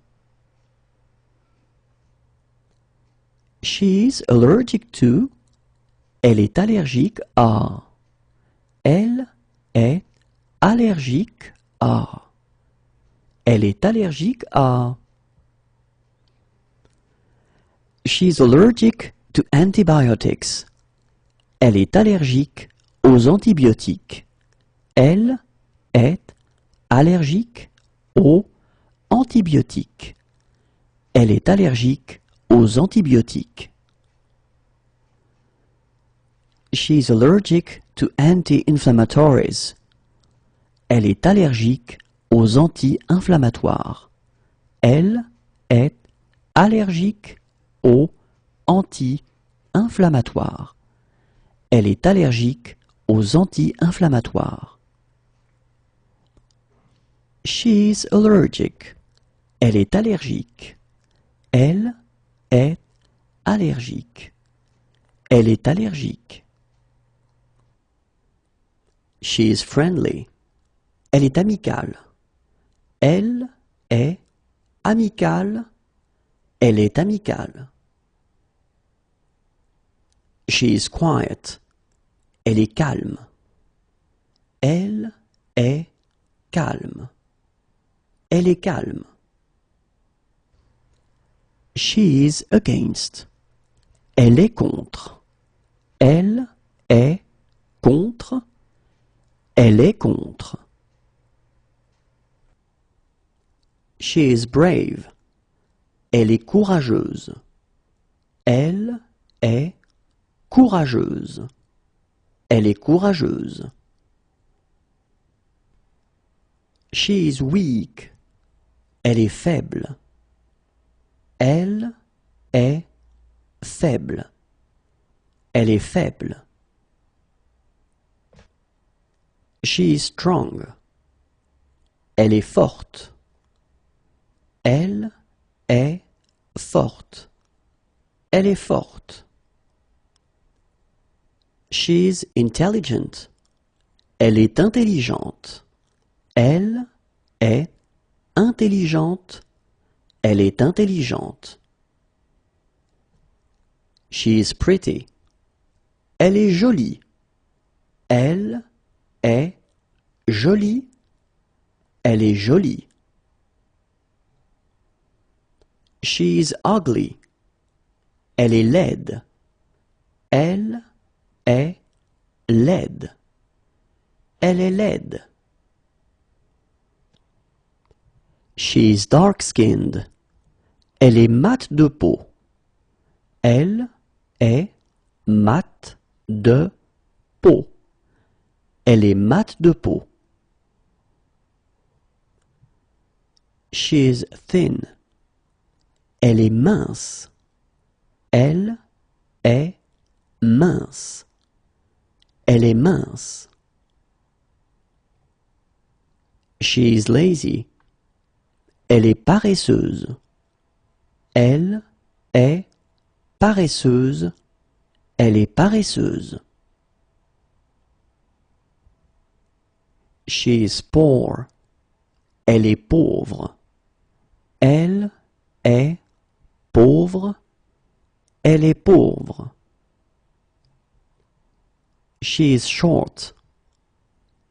She's allergic to. Elle est allergique à. Elle est allergique à. Elle est allergique à. She's allergic to antibiotics. Elle est allergique aux antibiotiques. Elle est allergique aux antibiotiques. Elle est allergique aux antibiotiques. She's allergic to anti-inflammatories. Elle est allergique aux anti-inflammatoires. Elle est allergique aux anti-inflammatoires. Elle est allergique aux anti-inflammatoires. She's allergic. Elle est allergique. Elle est allergique. Elle est allergique. She's friendly. Elle est amicale. Elle est amicale. Elle est amicale. She's quiet. Elle est calme. Elle est calme. Elle est calme. She's against. Elle est contre. Elle est contre. Elle est contre. She is brave. Elle est courageuse. Elle est courageuse. Elle est courageuse. She is weak. Elle est faible. Elle est faible. Elle est faible. She is strong. Elle est forte. Elle est forte. Elle est forte. She's intelligent. Elle est intelligente. Elle est intelligente. Elle est intelligente. She's pretty. Elle est jolie. Elle est jolie. Elle est jolie. She's ugly. Elle est laide. Elle est laide. Elle est laide. She's dark-skinned. Elle est mate de peau. Elle est mate de peau. Elle est mate de peau. She's thin. Elle est mince. Elle est mince. Elle est mince. She's lazy. Elle est paresseuse. Elle est paresseuse. Elle est paresseuse. She is poor. Elle est pauvre. Elle est pauvre. Elle est pauvre. She is short.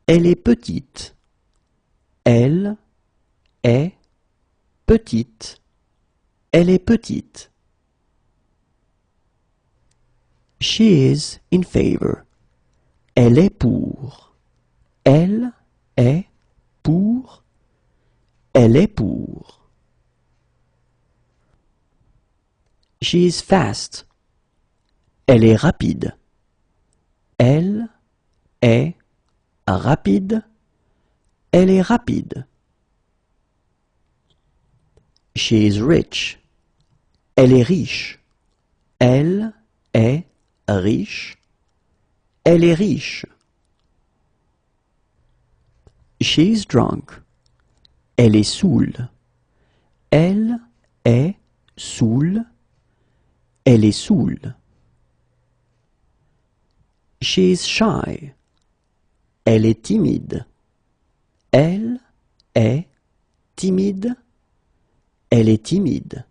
Elle est petite. Elle est petite. Elle est petite. She is in favor. Elle est pour. Elle est pour. Elle est pour. She is fast. Elle est rapide. Elle est rapide. Elle est rapide. She is rich. Elle est riche. Elle est riche. Elle est riche. She is drunk. Elle est saoule. Elle est saoule. Elle est saoule. She is shy. Elle est timide. Elle est timide. Elle est timide.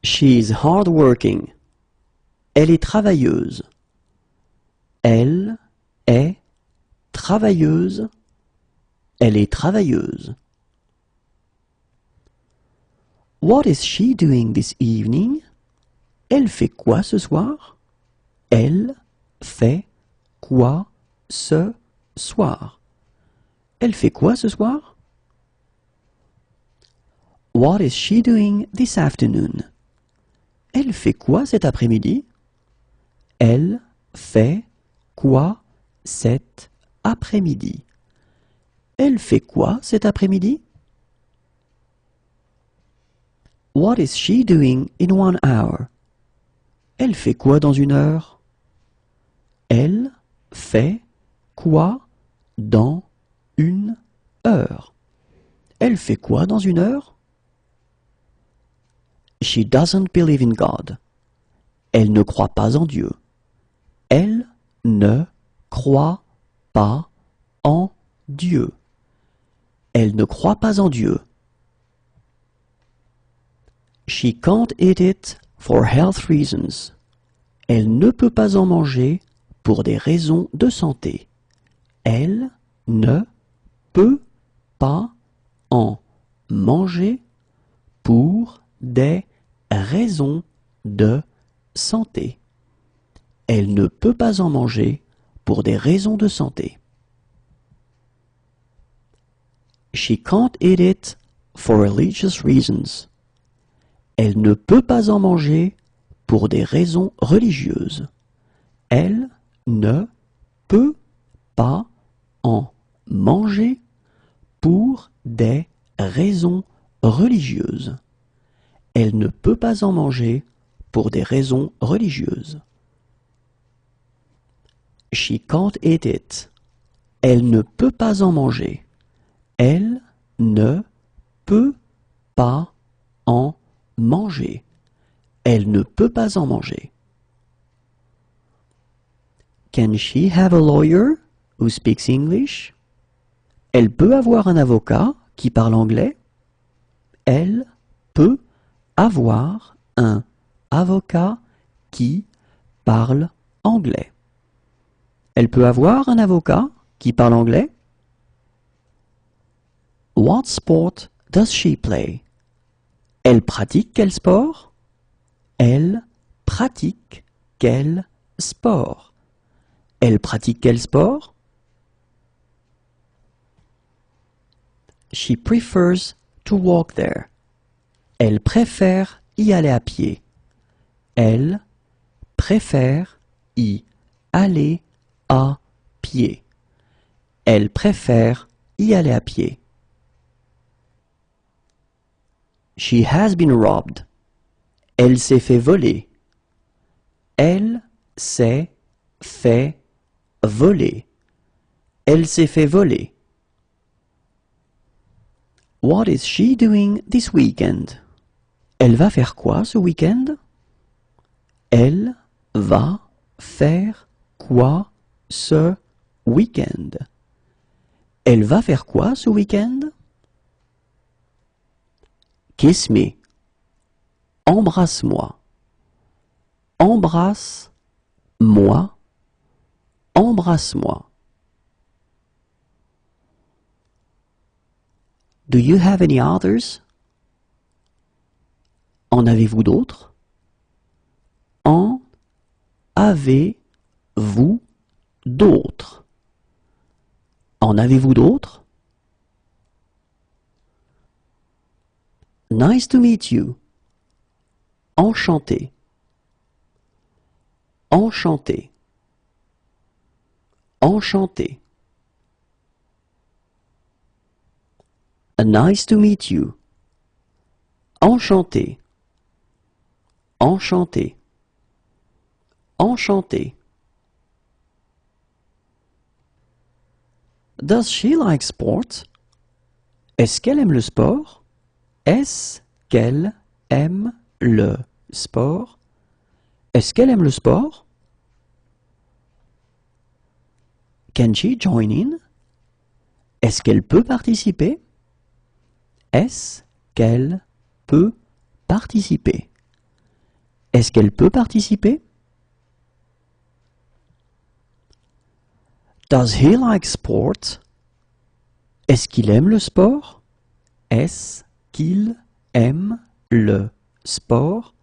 She is hardworking. Elle est travailleuse. Elle est travailleuse. Elle est travailleuse. What is she doing this evening? Elle fait quoi ce soir? Elle fait quoi ce soir? Elle fait quoi ce soir? What is she doing this afternoon? Elle fait quoi cet après-midi? Elle fait quoi cet après-midi? Elle fait quoi cet après-midi? What is she doing in 1 hour? Elle fait quoi dans 1 heure? Elle fait quoi dans 1 heure? Elle fait quoi dans 1 heure? She doesn't believe in God. Elle ne croit pas en Dieu. Elle ne croit pas en Dieu. Elle ne croit pas en Dieu. She can't eat it for health reasons. Elle ne peut pas en manger pour des raisons de santé. Elle ne peut pas en manger pour des raisons de santé. Elle ne peut pas en manger pour des raisons de santé. She can't eat it for religious reasons. Elle ne peut pas en manger pour des raisons religieuses. Elle ne peut pas en manger pour des raisons religieuses. Elle ne peut pas en manger pour des raisons religieuses. She can't eat it. Elle ne peut pas en manger. Elle ne peut pas en manger. Elle ne peut pas en manger. Can she have a lawyer who speaks English? Elle peut avoir un avocat qui parle anglais? Elle peut avoir un avocat qui parle anglais. Elle peut avoir un avocat qui parle anglais? What sport does she play? Elle pratique quel sport? Elle pratique quel sport? Elle pratique quel sport? She prefers to walk there. Elle préfère y aller à pied. Elle préfère y aller à pied. Elle préfère y aller à pied. She has been robbed. Elle s'est fait voler. Elle s'est fait voler. Elle s'est fait voler. What is she doing this weekend? Elle va faire quoi ce week-end? Elle va faire quoi ce week-end? Elle va faire quoi ce week-end? Kiss me. Embrasse-moi. Embrasse-moi. Embrasse-moi. Do you have any others? En avez-vous d'autres? En avez-vous d'autres? En avez-vous d'autres? Nice to meet you. Enchanté. Enchanté. Enchanté. Nice to meet you. Enchanté. Enchanté. Enchanté. Does she like sport? Est-ce qu'elle aime le sport? Est-ce qu'elle aime le sport? Est-ce qu'elle aime le sport? Can she join in? Est-ce qu'elle peut participer? Est-ce qu'elle peut participer? Est-ce qu'elle peut participer? Does he like sport? Est-ce qu'il aime le sport? Est-ce qu'il aime le sport?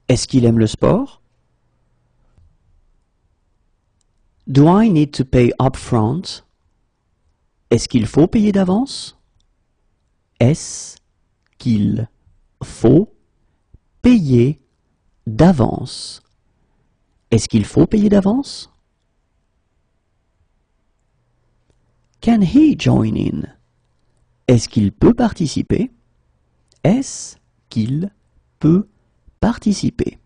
Est-ce qu'il aime le sport? Do I need to pay upfront? Est-ce qu'il faut payer d'avance? Est-ce qu'il faut payer d'avance? Est-ce qu'il faut payer d'avance? Can he join in? Est-ce qu'il peut participer? Est-ce qu'il peut participer?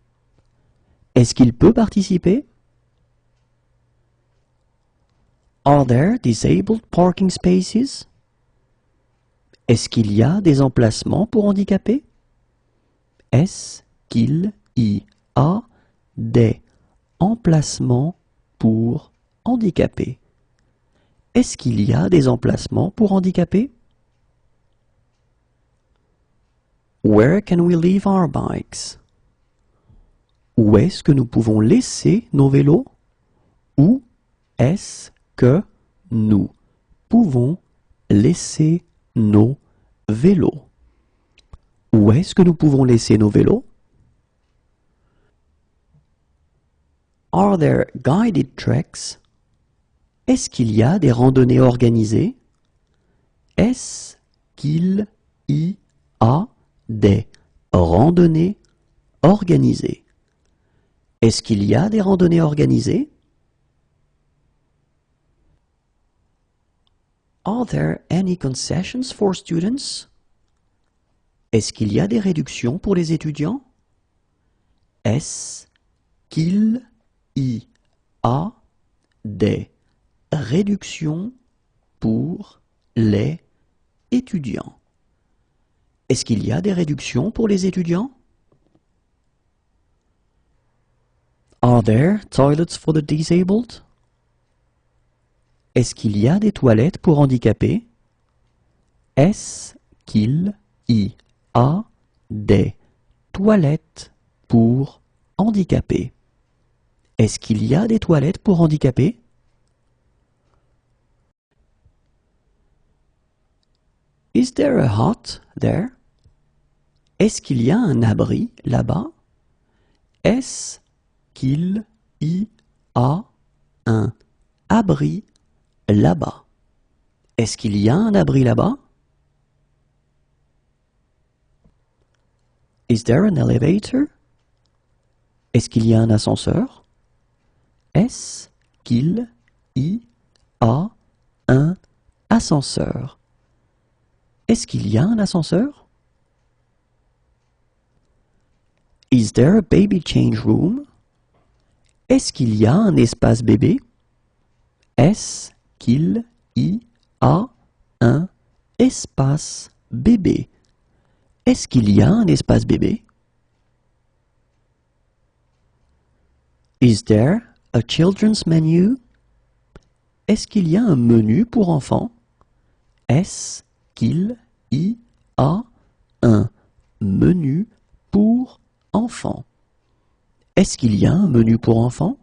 Est-ce qu'il peut participer? Are there disabled parking spaces? Est-ce qu'il y a des emplacements pour handicapés? Est-ce qu'il y a des emplacements pour handicapés? Est-ce qu'il y a des emplacements pour handicapés? Where can we leave our bikes? Où est-ce que nous pouvons laisser nos vélos? Où est-ce que nous pouvons laisser nos vélos? Où est-ce que nous pouvons laisser nos vélos? Are there guided treks? Est-ce qu'il y a des randonnées organisées? Est-ce qu'il y a des randonnées organisées? Est-ce qu'il y a des randonnées organisées? Are there any concessions for students? Est-ce qu'il y a des réductions pour les étudiants? Est-ce qu'il y a des réductions pour les étudiants? Est-ce qu'il y a des réductions pour les étudiants? Are there toilets for the disabled? Est-ce qu'il y a des toilettes pour handicapés? Est-ce qu'il y a des toilettes pour handicapés? Est-ce qu'il y a des toilettes pour handicapés? Is there a hut there? Est-ce qu'il y a un abri là-bas? Est-ce qu'il y a un abri là-bas? Est-ce qu'il y a un abri là-bas? Is there an elevator? Est-ce qu'il y a un ascenseur? Est-ce qu'il y a un ascenseur? Est-ce qu'il y a un ascenseur? Is there a baby change room? Est-ce qu'il y a un espace bébé? Est-ce qu'il y a un espace bébé? Est-ce qu'il y a un espace bébé? Is there a children's menu? Est-ce qu'il y a un menu pour enfants? Est-ce qu'il y a un menu pour enfants? Est-ce qu'il y a un menu pour enfants?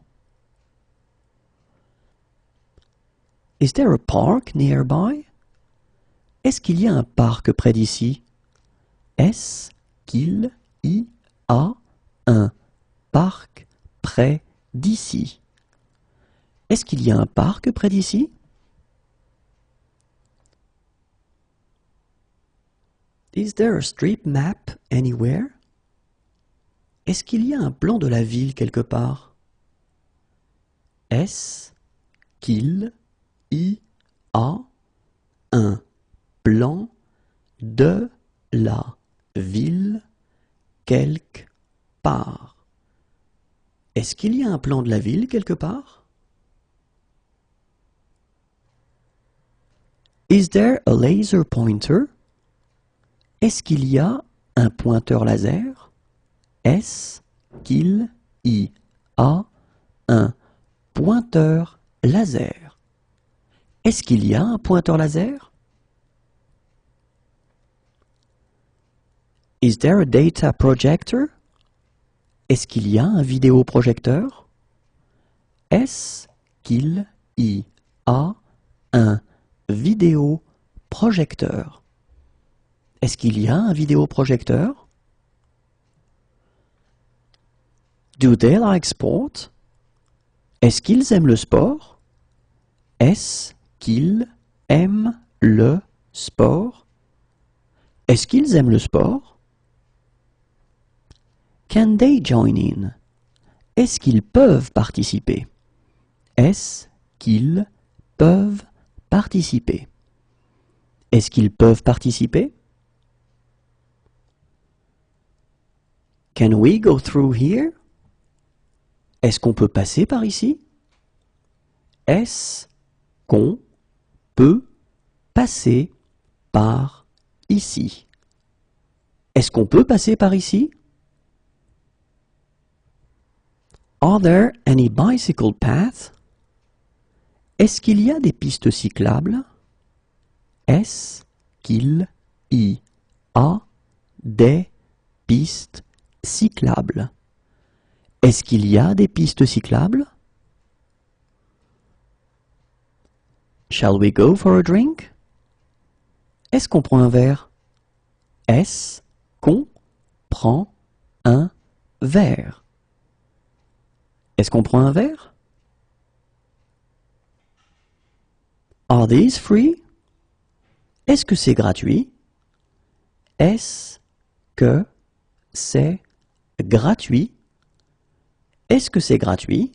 Is there a park nearby? Est-ce qu'il y a un parc près d'ici? Est-ce qu'il y a un parc près d'ici? Est-ce qu'il y a un parc près d'ici? Is there a street map anywhere? Est-ce qu'il y a un plan de la ville quelque part? Est-ce qu'il y a un plan de la ville quelque part? Est-ce qu'il y a un plan de la ville quelque part? Is there a laser pointer? Est-ce qu'il y a un pointeur laser? Est-ce qu'il y a un pointeur laser? Est-ce qu'il y a un pointeur laser? Is there a data projector? Est-ce qu'il y a un vidéoprojecteur? Est-ce qu'il y a un vidéoprojecteur? Est-ce qu'il y a un vidéoprojecteur? Do they like sport? Est-ce qu'ils aiment le sport? Est-ce qu'ils aiment le sport? Est-ce qu'ils aiment le sport? Can they join in? Est-ce qu'ils peuvent participer? Est-ce qu'ils peuvent participer? Est-ce qu'ils peuvent participer? Can we go through here? Est-ce qu'on peut passer par ici? Est-ce qu'on peut passer par ici? Est-ce qu'on peut passer par ici? Are there any bicycle paths? Est-ce qu'il y a des pistes cyclables? Est-ce qu'il y a des pistes cyclables? Est-ce qu'il y a des pistes cyclables? Shall we go for a drink? Est-ce qu'on prend un verre? Est-ce qu'on prend un verre? Est-ce qu'on prend un verre? Are these free? Est-ce que c'est gratuit? Est-ce que c'est gratuit? Est-ce que c'est gratuit?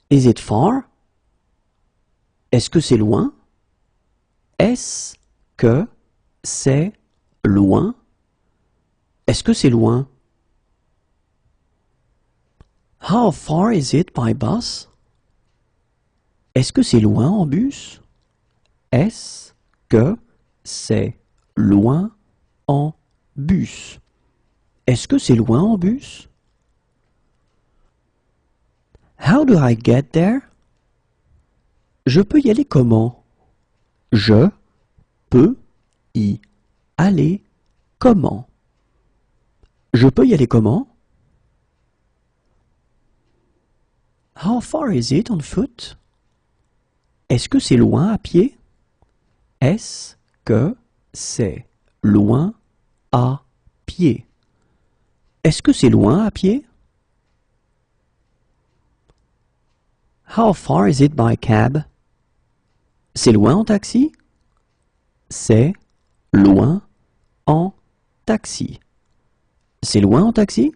Is it far? Est-ce que c'est loin? Est-ce que c'est loin? Est-ce que c'est loin? How far is it by bus? Est-ce que c'est loin en bus? Est-ce que c'est loin en bus? Est-ce que c'est loin en bus? How do I get there? Je peux y aller comment? Je peux y aller comment? Je peux y aller comment? How far is it on foot? Est-ce que c'est loin à pied? Est-ce que c'est loin à pied? Est-ce que c'est loin à pied? How far is it by cab? C'est loin en taxi? C'est loin en taxi. C'est loin en taxi?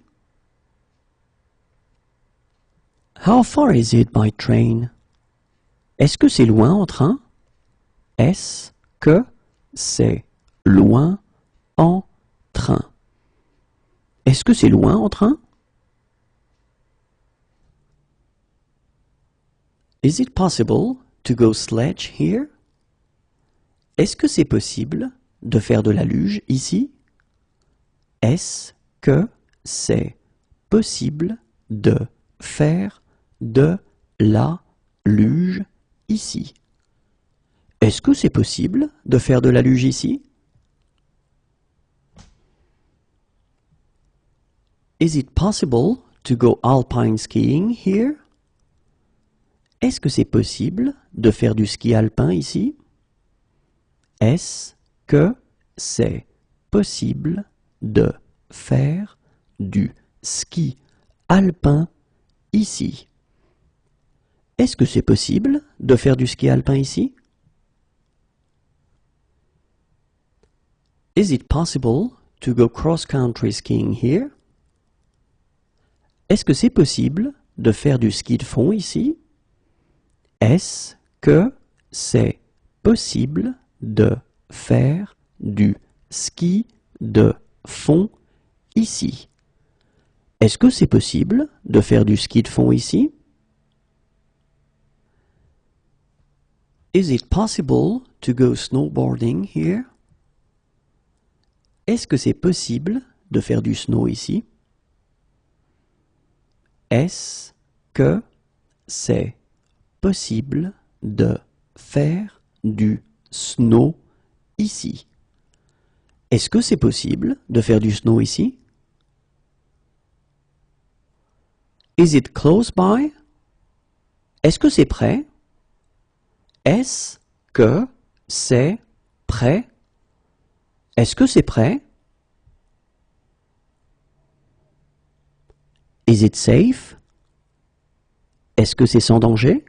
How far is it by train? Est-ce que c'est loin en train? Est-ce que c'est loin en train? Est-ce que c'est loin en train? Is it possible to go sledge here? Est-ce que c'est possible de faire de la luge ici? Est-ce que c'est possible de faire de la luge ici? Est-ce que c'est possible de faire de la luge ici? Is it possible to go alpine skiing here? Est-ce que c'est possible de faire du ski alpin ici? Est-ce que c'est possible de faire du ski alpin ici? Est-ce que c'est possible de faire du ski alpin ici? Is it possible to go cross-country skiing here? Est-ce que c'est possible de faire du ski de fond ici? Est-ce que c'est possible de faire du ski de fond ici? Est-ce que c'est possible de faire du ski de fond ici? Is it possible to go snowboarding here? Est-ce que c'est possible de faire du snow ici? Est-ce que c'est possible de faire du snow ici? Est-ce que c'est possible de faire du snow ici? Is it close by? Est-ce que c'est prêt? Est-ce que c'est prêt? Est-ce que c'est prêt? Is it safe? Est-ce que c'est sans danger?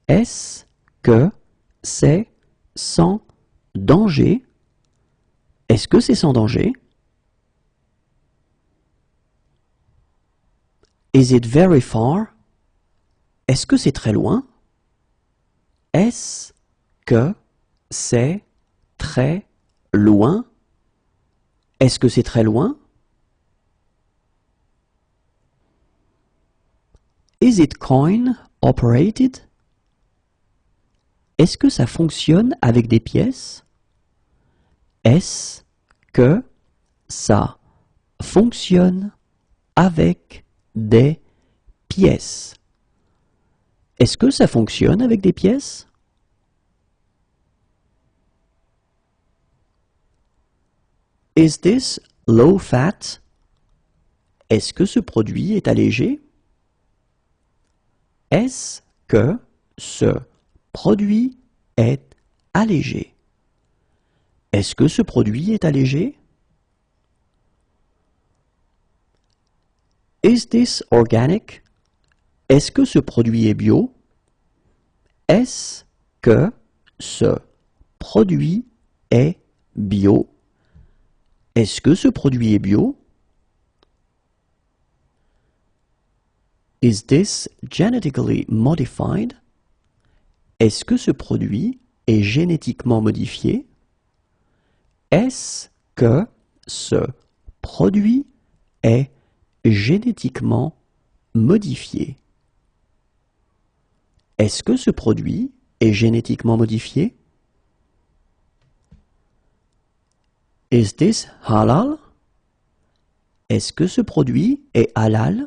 Est-ce que c'est sans danger? Est-ce que c'est sans danger? Is it very far? Est-ce que c'est très loin? Est-ce que c'est très loin? Est-ce que c'est très loin? Is it coin operated? Est-ce que ça fonctionne avec des pièces? Est-ce que ça fonctionne avec des pièces? Est-ce que ça fonctionne avec des pièces? Is this low fat? Est-ce que ce produit est allégé? Est-ce que ce produit est allégé? Est-ce que ce produit est allégé? Is this organic? Est-ce que ce produit est bio? Est-ce que ce produit est bio? Est-ce que ce produit est bio? Is this genetically modified? Est-ce que ce produit est génétiquement modifié? Est-ce que ce produit est génétiquement modifié? Est-ce que ce produit est génétiquement modifié? Is this halal? Est-ce que ce produit est halal?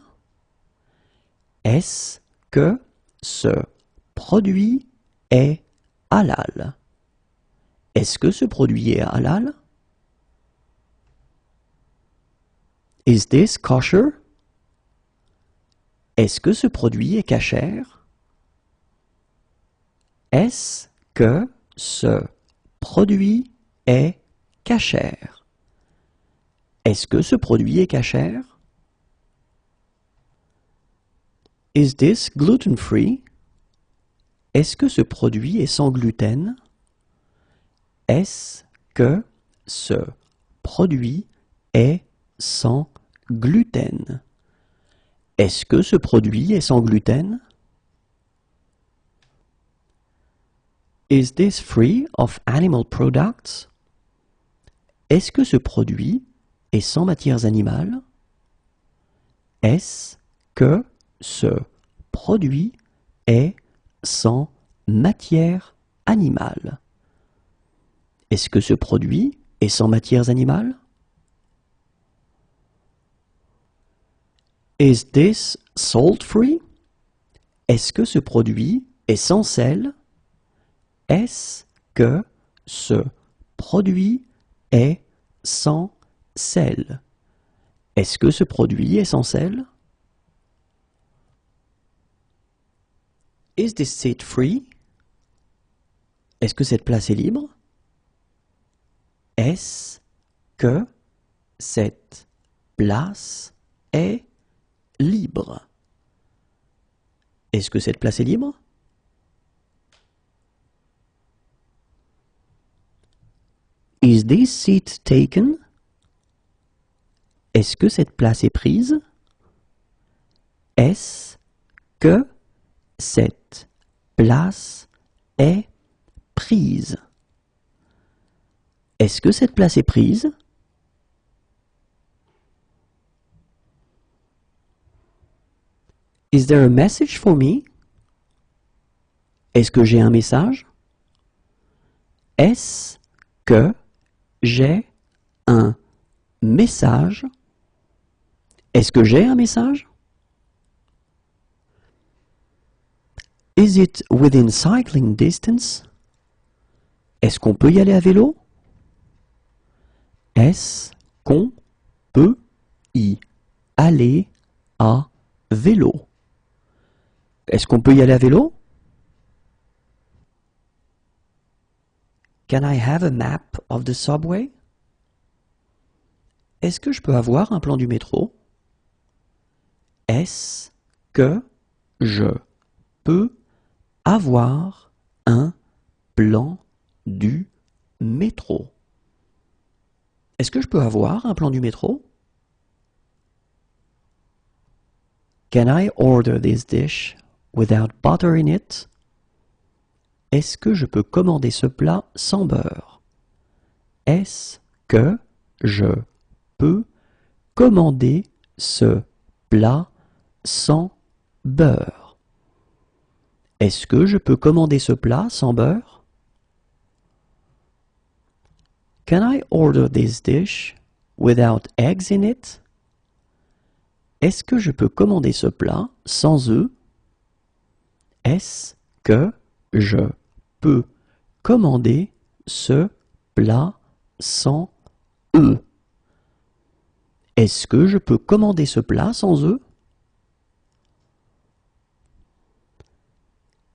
Est-ce que ce produit est halal? Est-ce que ce produit est halal? Is this kosher? Est-ce que ce produit est cachère? Est-ce que ce produit est cachère? Est-ce que ce produit est cachère? Is this gluten-free? Est-ce que ce produit est sans gluten? Est-ce que ce produit est sans gluten? Est-ce que ce produit est sans gluten? Is this free of animal products? Est-ce que ce produit est sans matières animales? Est-ce que ce produit est sans matière animale? Est-ce que ce produit est sans matières animales? Is this salt-free? Est-ce que ce produit est sans sel? Est-ce que ce produit est sans sel? Est-ce que ce produit est sans sel? Is this seat free? Est-ce que cette place est libre? Est-ce que cette place est libre? Est-ce que cette place est libre? Is this seat taken? Est-ce que cette place est prise? Est-ce que cette place est prise? Est-ce que cette place est prise? Is there a message for me? Est-ce que j'ai un message? Est-ce que j'ai un message? Est-ce que j'ai un message? Is it within cycling distance? Est-ce qu'on peut y aller à vélo? Est-ce qu'on peut y aller à vélo? Est-ce qu'on peut y aller à vélo? Can I have a map of the subway? Est-ce que je peux avoir un plan du métro? Est-ce que je peux avoir un plan du métro? Est-ce que je peux avoir un plan du métro? Can I order this dish without butter in it? Est-ce que je peux commander ce plat sans beurre? Est-ce que je peux commander ce plat sans beurre? Est-ce que je peux commander ce plat sans beurre? Can I order this dish without eggs in it? Est-ce que je peux commander ce plat sans œufs? Est-ce que je peux commander ce plat sans œufs? Est-ce que je peux commander ce plat sans œufs?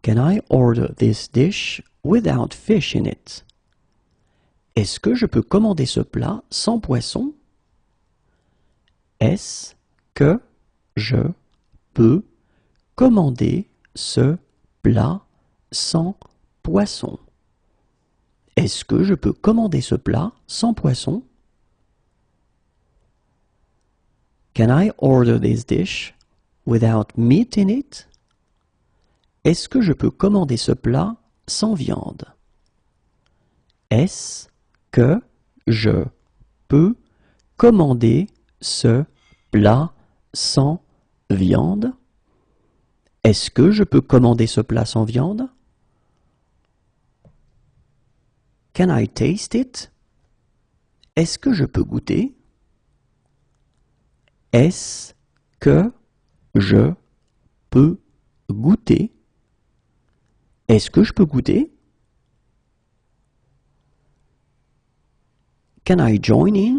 Can I order this dish without fish in it? Est-ce que je peux commander ce plat sans poisson? Est-ce que je peux commander ce plat sans poisson? Est-ce que je peux commander ce plat sans poisson? Can I order this dish without meat in it? Est-ce que je peux commander ce plat sans viande? Est-ce que je peux commander ce plat sans viande? Est-ce que je peux commander ce plat sans viande? Can I taste it? Est-ce que je peux goûter? Est-ce que je peux goûter? Est-ce que je peux goûter? Can I join in?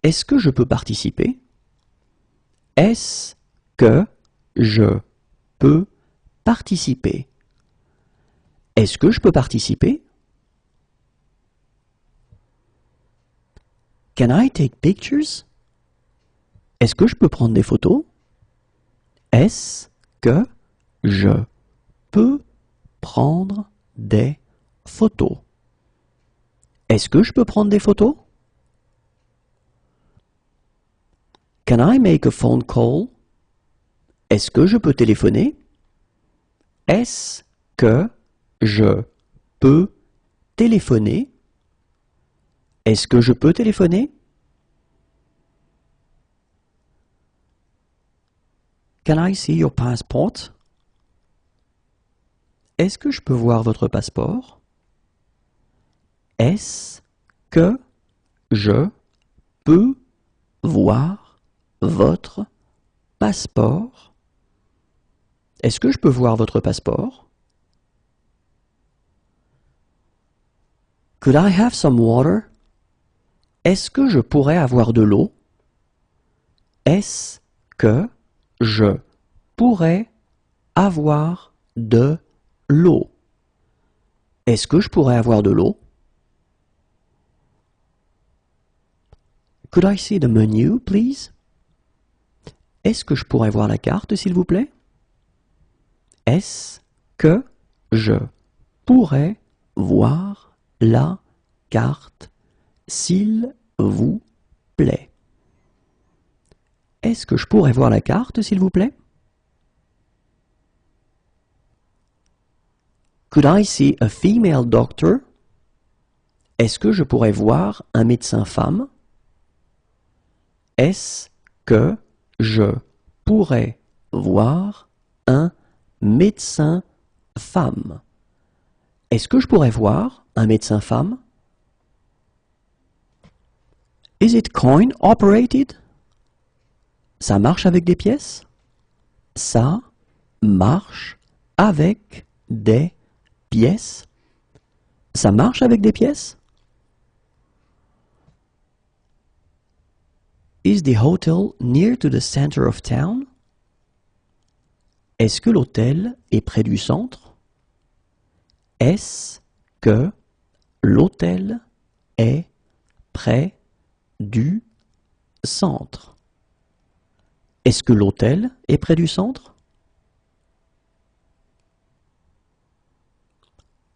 Est-ce que je peux participer? Est-ce que je peux participer? Est-ce que je peux participer? Can I take pictures? Est-ce que je peux prendre des photos? Est-ce que je peux prendre des photos? Est-ce que je peux prendre des photos? Can I make a phone call? Est-ce que je peux téléphoner? Est-ce que je peux téléphoner? Est-ce que je peux téléphoner? Can I see your passport? Est-ce que je peux voir votre passeport? Est-ce que je peux voir votre passeport? Est-ce que je peux voir votre passeport? Could I have some water? Est-ce que je pourrais avoir de l'eau? Est-ce que je pourrais avoir de l'eau? Est-ce que je pourrais avoir de l'eau? Could I see the menu, please? Est-ce que je pourrais voir la carte, s'il vous plaît? Est-ce que je pourrais voir la carte, s'il vous plaît? Est-ce que je pourrais voir la carte, s'il vous plaît? Could I see a female doctor? Est-ce que je pourrais voir un médecin femme? Est-ce que je pourrais voir un médecin femme? Est-ce que je pourrais voir un médecin femme? Is it coin operated? Ça marche avec des pièces? Ça marche avec des pièces? Ça marche avec des pièces? Is the hotel near to the center of town? Est-ce que l'hôtel est près du centre? Est-ce que l'hôtel est près du centre? Est-ce que l'hôtel est près du centre?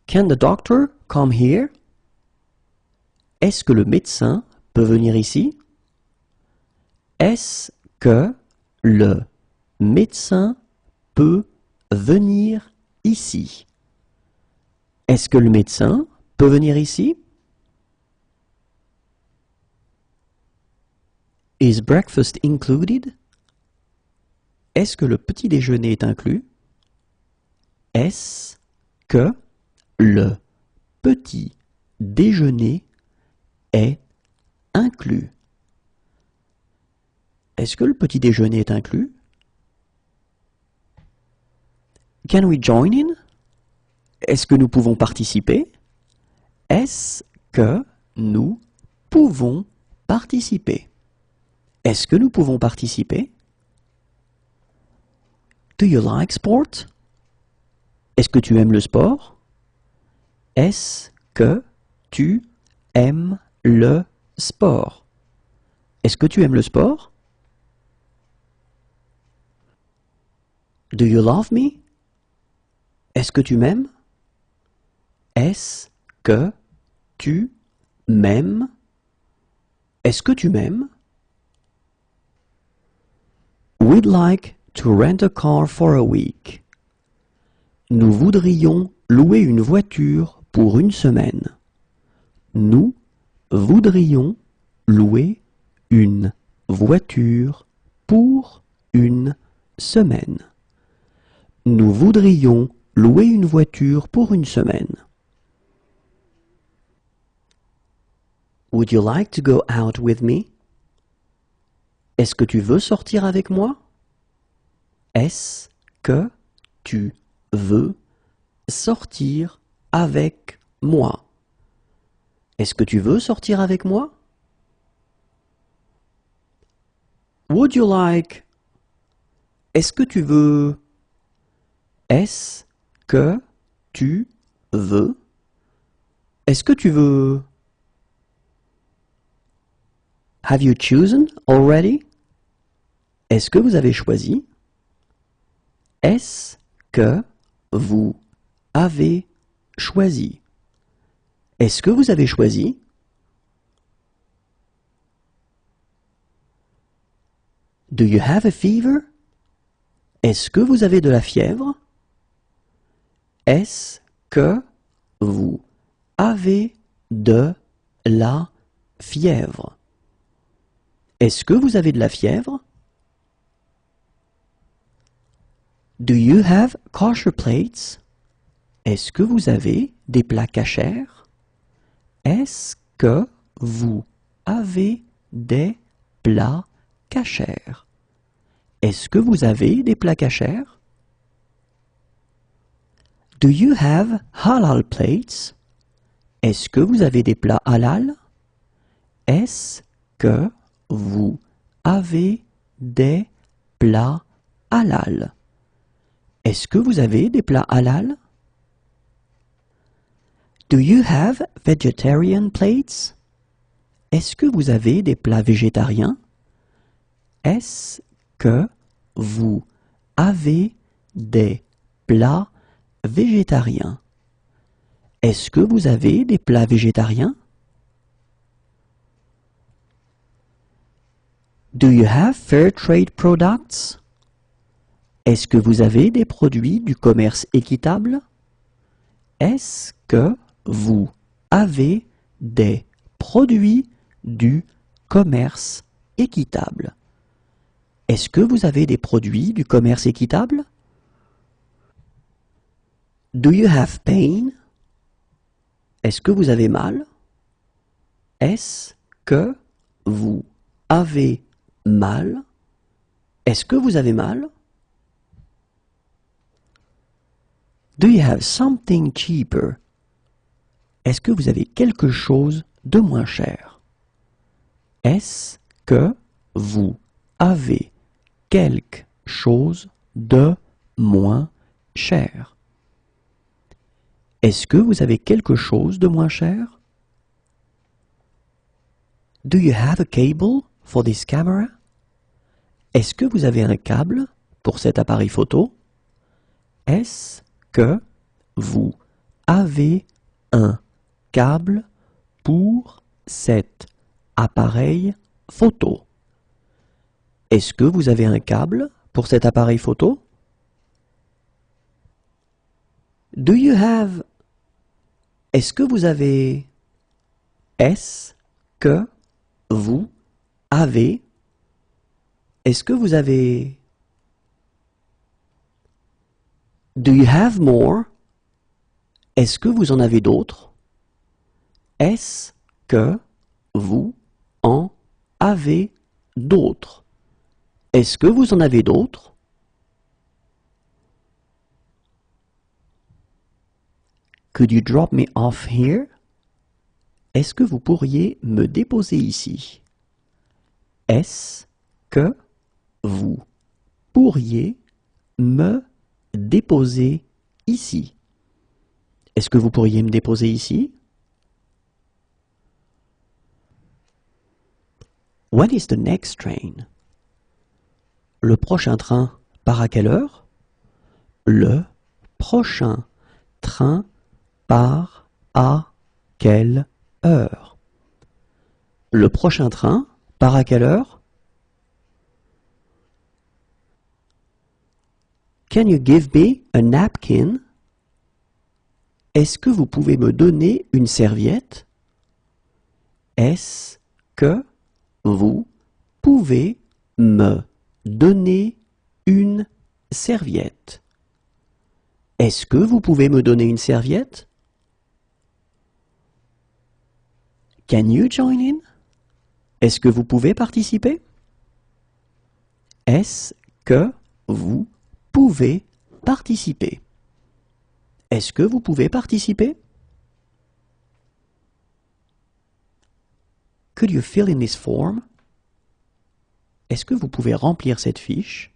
Can the doctor come here? Est-ce que le médecin peut venir ici? Est-ce que le médecin peut venir ici? Est-ce que le médecin peut venir ici? Is breakfast included? Est-ce que le petit déjeuner est inclus? Est-ce que le petit déjeuner est inclus? Est-ce que le petit déjeuner est inclus? Can we join in? Est-ce que nous pouvons participer? Est-ce que nous pouvons participer? Est-ce que nous pouvons participer? Do you like sport? Est-ce que tu aimes le sport? Est-ce que tu aimes le sport? Est-ce que tu aimes le sport? Do you love me? Est-ce que tu m'aimes? Est-ce que tu m'aimes? Est-ce que tu m'aimes? We'd like to rent a car for a week. Nous voudrions louer une voiture pour une semaine. Nous voudrions louer une voiture pour une semaine. Nous voudrions louer une voiture pour une semaine. Would you like to go out with me? Est-ce que tu veux sortir avec moi? Est-ce que tu veux sortir avec moi? Est-ce que tu veux sortir avec moi? Would you like? Est-ce que tu veux? Est-ce que tu veux? Est-ce que tu veux? Have you chosen already? Est-ce que vous avez choisi? Est-ce que vous avez choisi? Est-ce que vous avez choisi? Do you have a fever? Est-ce que vous avez de la fièvre? Est-ce que vous avez de la fièvre? Est-ce que vous avez de la fièvre? Do you have kosher plates? Est-ce que vous avez des plats kashers? Est-ce que vous avez des plats kashers? Est-ce que vous avez des plats kashers? Do you have halal plates? Est-ce que vous avez des plats halal? Est-ce que vous avez des plats halal? Est-ce que vous avez des plats halal? Do you have vegetarian plates? Est-ce que vous avez des plats végétariens? Est-ce que vous avez des plats végétariens? Est-ce que vous avez des plats végétariens? Do you have fair trade products? Est-ce que vous avez des produits du commerce équitable? Est-ce que vous avez des produits du commerce équitable? Est-ce que vous avez des produits du commerce équitable? Do you have pain? Est-ce que vous avez mal? Est-ce que vous avez mal? Est-ce que vous avez mal? Do you have something cheaper? Est-ce que vous avez quelque chose de moins cher? Est-ce que vous avez quelque chose de moins cher? Est-ce que vous avez quelque chose de moins cher? Do you have a cable for this camera? Est-ce que vous avez un câble pour cet appareil photo? Est-ce que vous avez un câble pour cet appareil photo? Est-ce que vous avez un câble pour cet appareil photo? Do you have... Est-ce que vous avez... Est-ce que vous avez... Est-ce que vous avez... Do you have more? Est-ce que vous en avez d'autres? Est-ce que vous en avez d'autres? Est-ce que vous en avez d'autres? Could you drop me off here? Est-ce que vous pourriez me déposer ici? Est-ce que vous pourriez me déposer ici? Est-ce que vous pourriez me déposer ici? When is the next train? Le prochain train part à quelle heure? Le prochain train part à quelle heure? Le prochain train part à quelle heure? Can you give me a napkin? Est-ce que vous pouvez me donner une serviette? Est-ce que vous pouvez me donner une serviette? Est-ce que vous pouvez me donner une serviette? Can you join in? Est-ce que vous pouvez participer? Est-ce que vous pouvez participer? Est-ce que vous pouvez participer? Could you fill in this form? Est-ce que vous pouvez remplir cette fiche?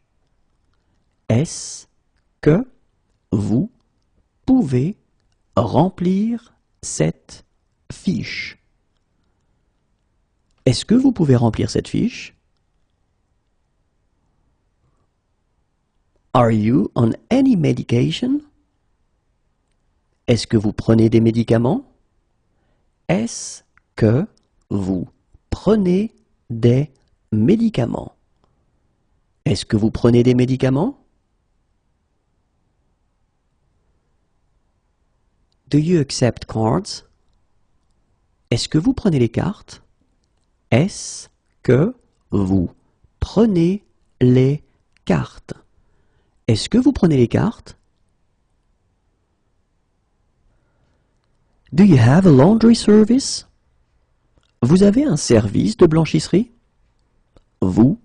Est-ce que vous pouvez remplir cette fiche? Est-ce que vous pouvez remplir cette fiche? Are you on any medication? Est-ce que vous prenez des médicaments? Est-ce que vous prenez des médicaments? Est-ce que vous prenez des médicaments? Do you accept cards? Est-ce que vous prenez les cartes? Est-ce que vous prenez les cartes? Est-ce que vous prenez les cartes? Do you have a laundry service? Vous avez un service de blanchisserie? Vous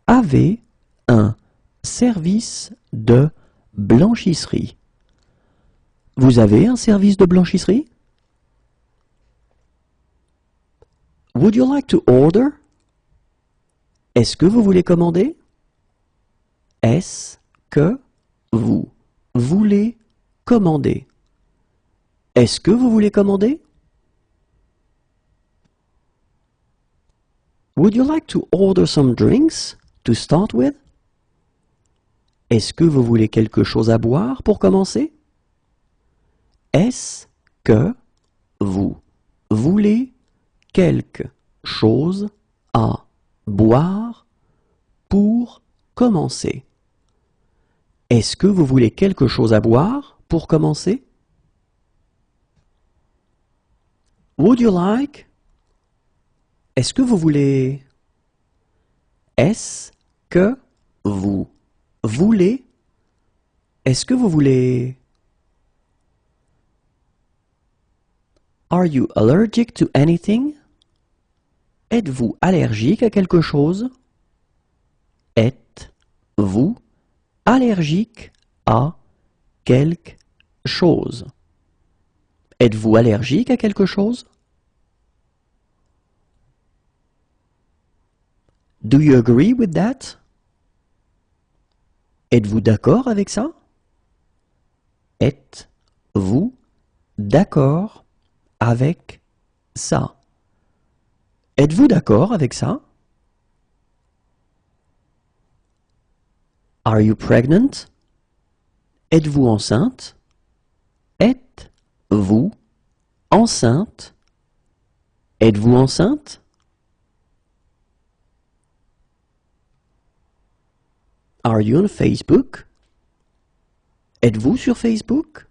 avez un service de blanchisserie. Vous avez un service de blanchisserie? Would you like to order? Est-ce que vous voulez commander? Est-ce que vous voulez commander? Est-ce que vous voulez commander? Would you like to order some drinks to start with? Est-ce que vous voulez quelque chose à boire pour commencer? Est-ce que vous voulez quelque chose à boire pour commencer? Est-ce que vous voulez quelque chose à boire pour commencer? Would you like? Est-ce que vous voulez? Est-ce que vous voulez? Est-ce que vous voulez? Are you allergic to anything? Êtes-vous allergique à quelque chose? Êtes-vous allergique à quelque chose? Êtes-vous allergique à quelque chose? Do you agree with that? Êtes-vous d'accord avec ça? Êtes-vous d'accord avec ça? Êtes-vous d'accord avec ça? Are you pregnant? Êtes-vous enceinte? Êtes-vous enceinte? Êtes-vous enceinte? Are you on Facebook? Êtes-vous sur Facebook?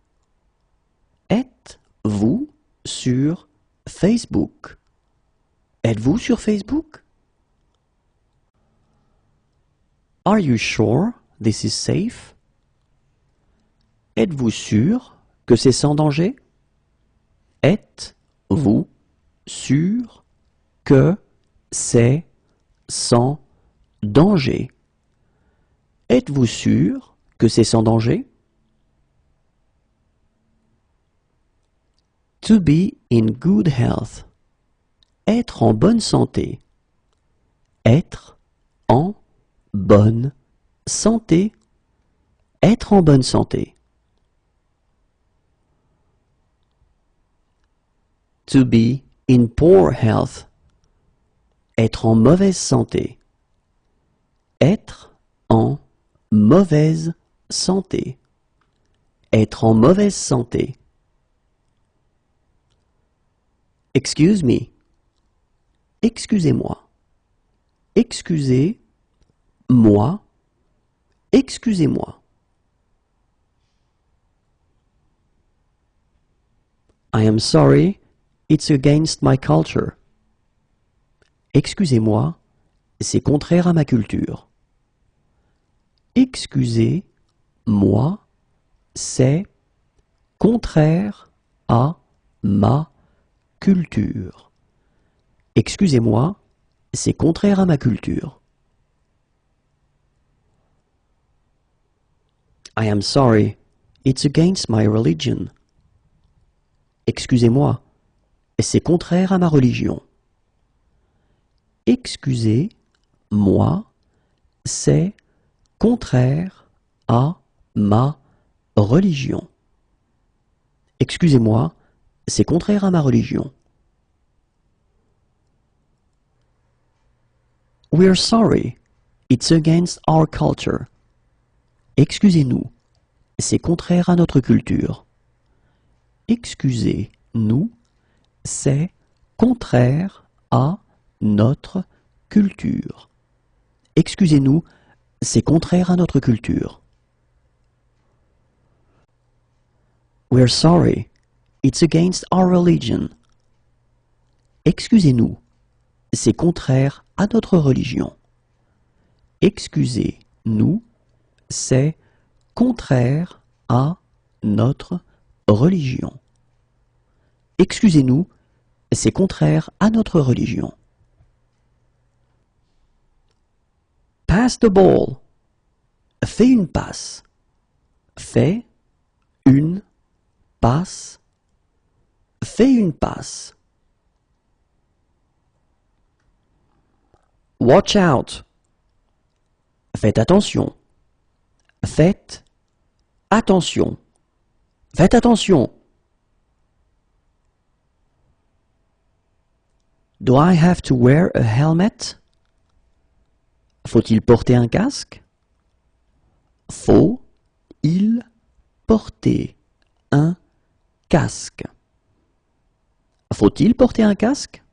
Êtes-vous sur Facebook? Êtes-vous sur Facebook? Are you sure this is safe? Êtes-vous sûr que c'est sans danger? Êtes-vous sûr que c'est sans danger? Êtes-vous sûr que c'est sans danger? To be in good health. Être en bonne santé. Être en bonne santé. Être en bonne santé. To be in poor health. Être en mauvaise santé. Être en mauvaise santé. Être en mauvaise santé. Excuse me. Excusez-moi. Excusez-moi. Excusez-moi. I am sorry, it's against my culture. Excusez-moi, c'est contraire à ma culture. Excusez-moi, c'est contraire à ma culture. Excusez-moi, c'est contraire à ma culture. I am sorry, it's against my religion. Excusez-moi, c'est contraire à ma religion. Excusez-moi, c'est contraire à ma religion. Excusez-moi, c'est contraire à ma religion. We're sorry, it's against our culture. Excusez-nous, c'est contraire à notre culture. Excusez-nous, c'est contraire à notre culture. Excusez-nous, c'est contraire à notre culture. We're sorry, it's against our religion. Excusez-nous, c'est contraire à notre religion. Excusez-nous, c'est contraire à notre religion. Excusez-nous, c'est contraire à notre religion. Pass the ball. Fais une passe. Fais une passe. Fais une passe. Watch out. Faites attention. Faites attention. Faites attention. Do I have to wear a helmet? Faut-il porter un casque? Faut-il porter un casque? Faut-il porter un casque?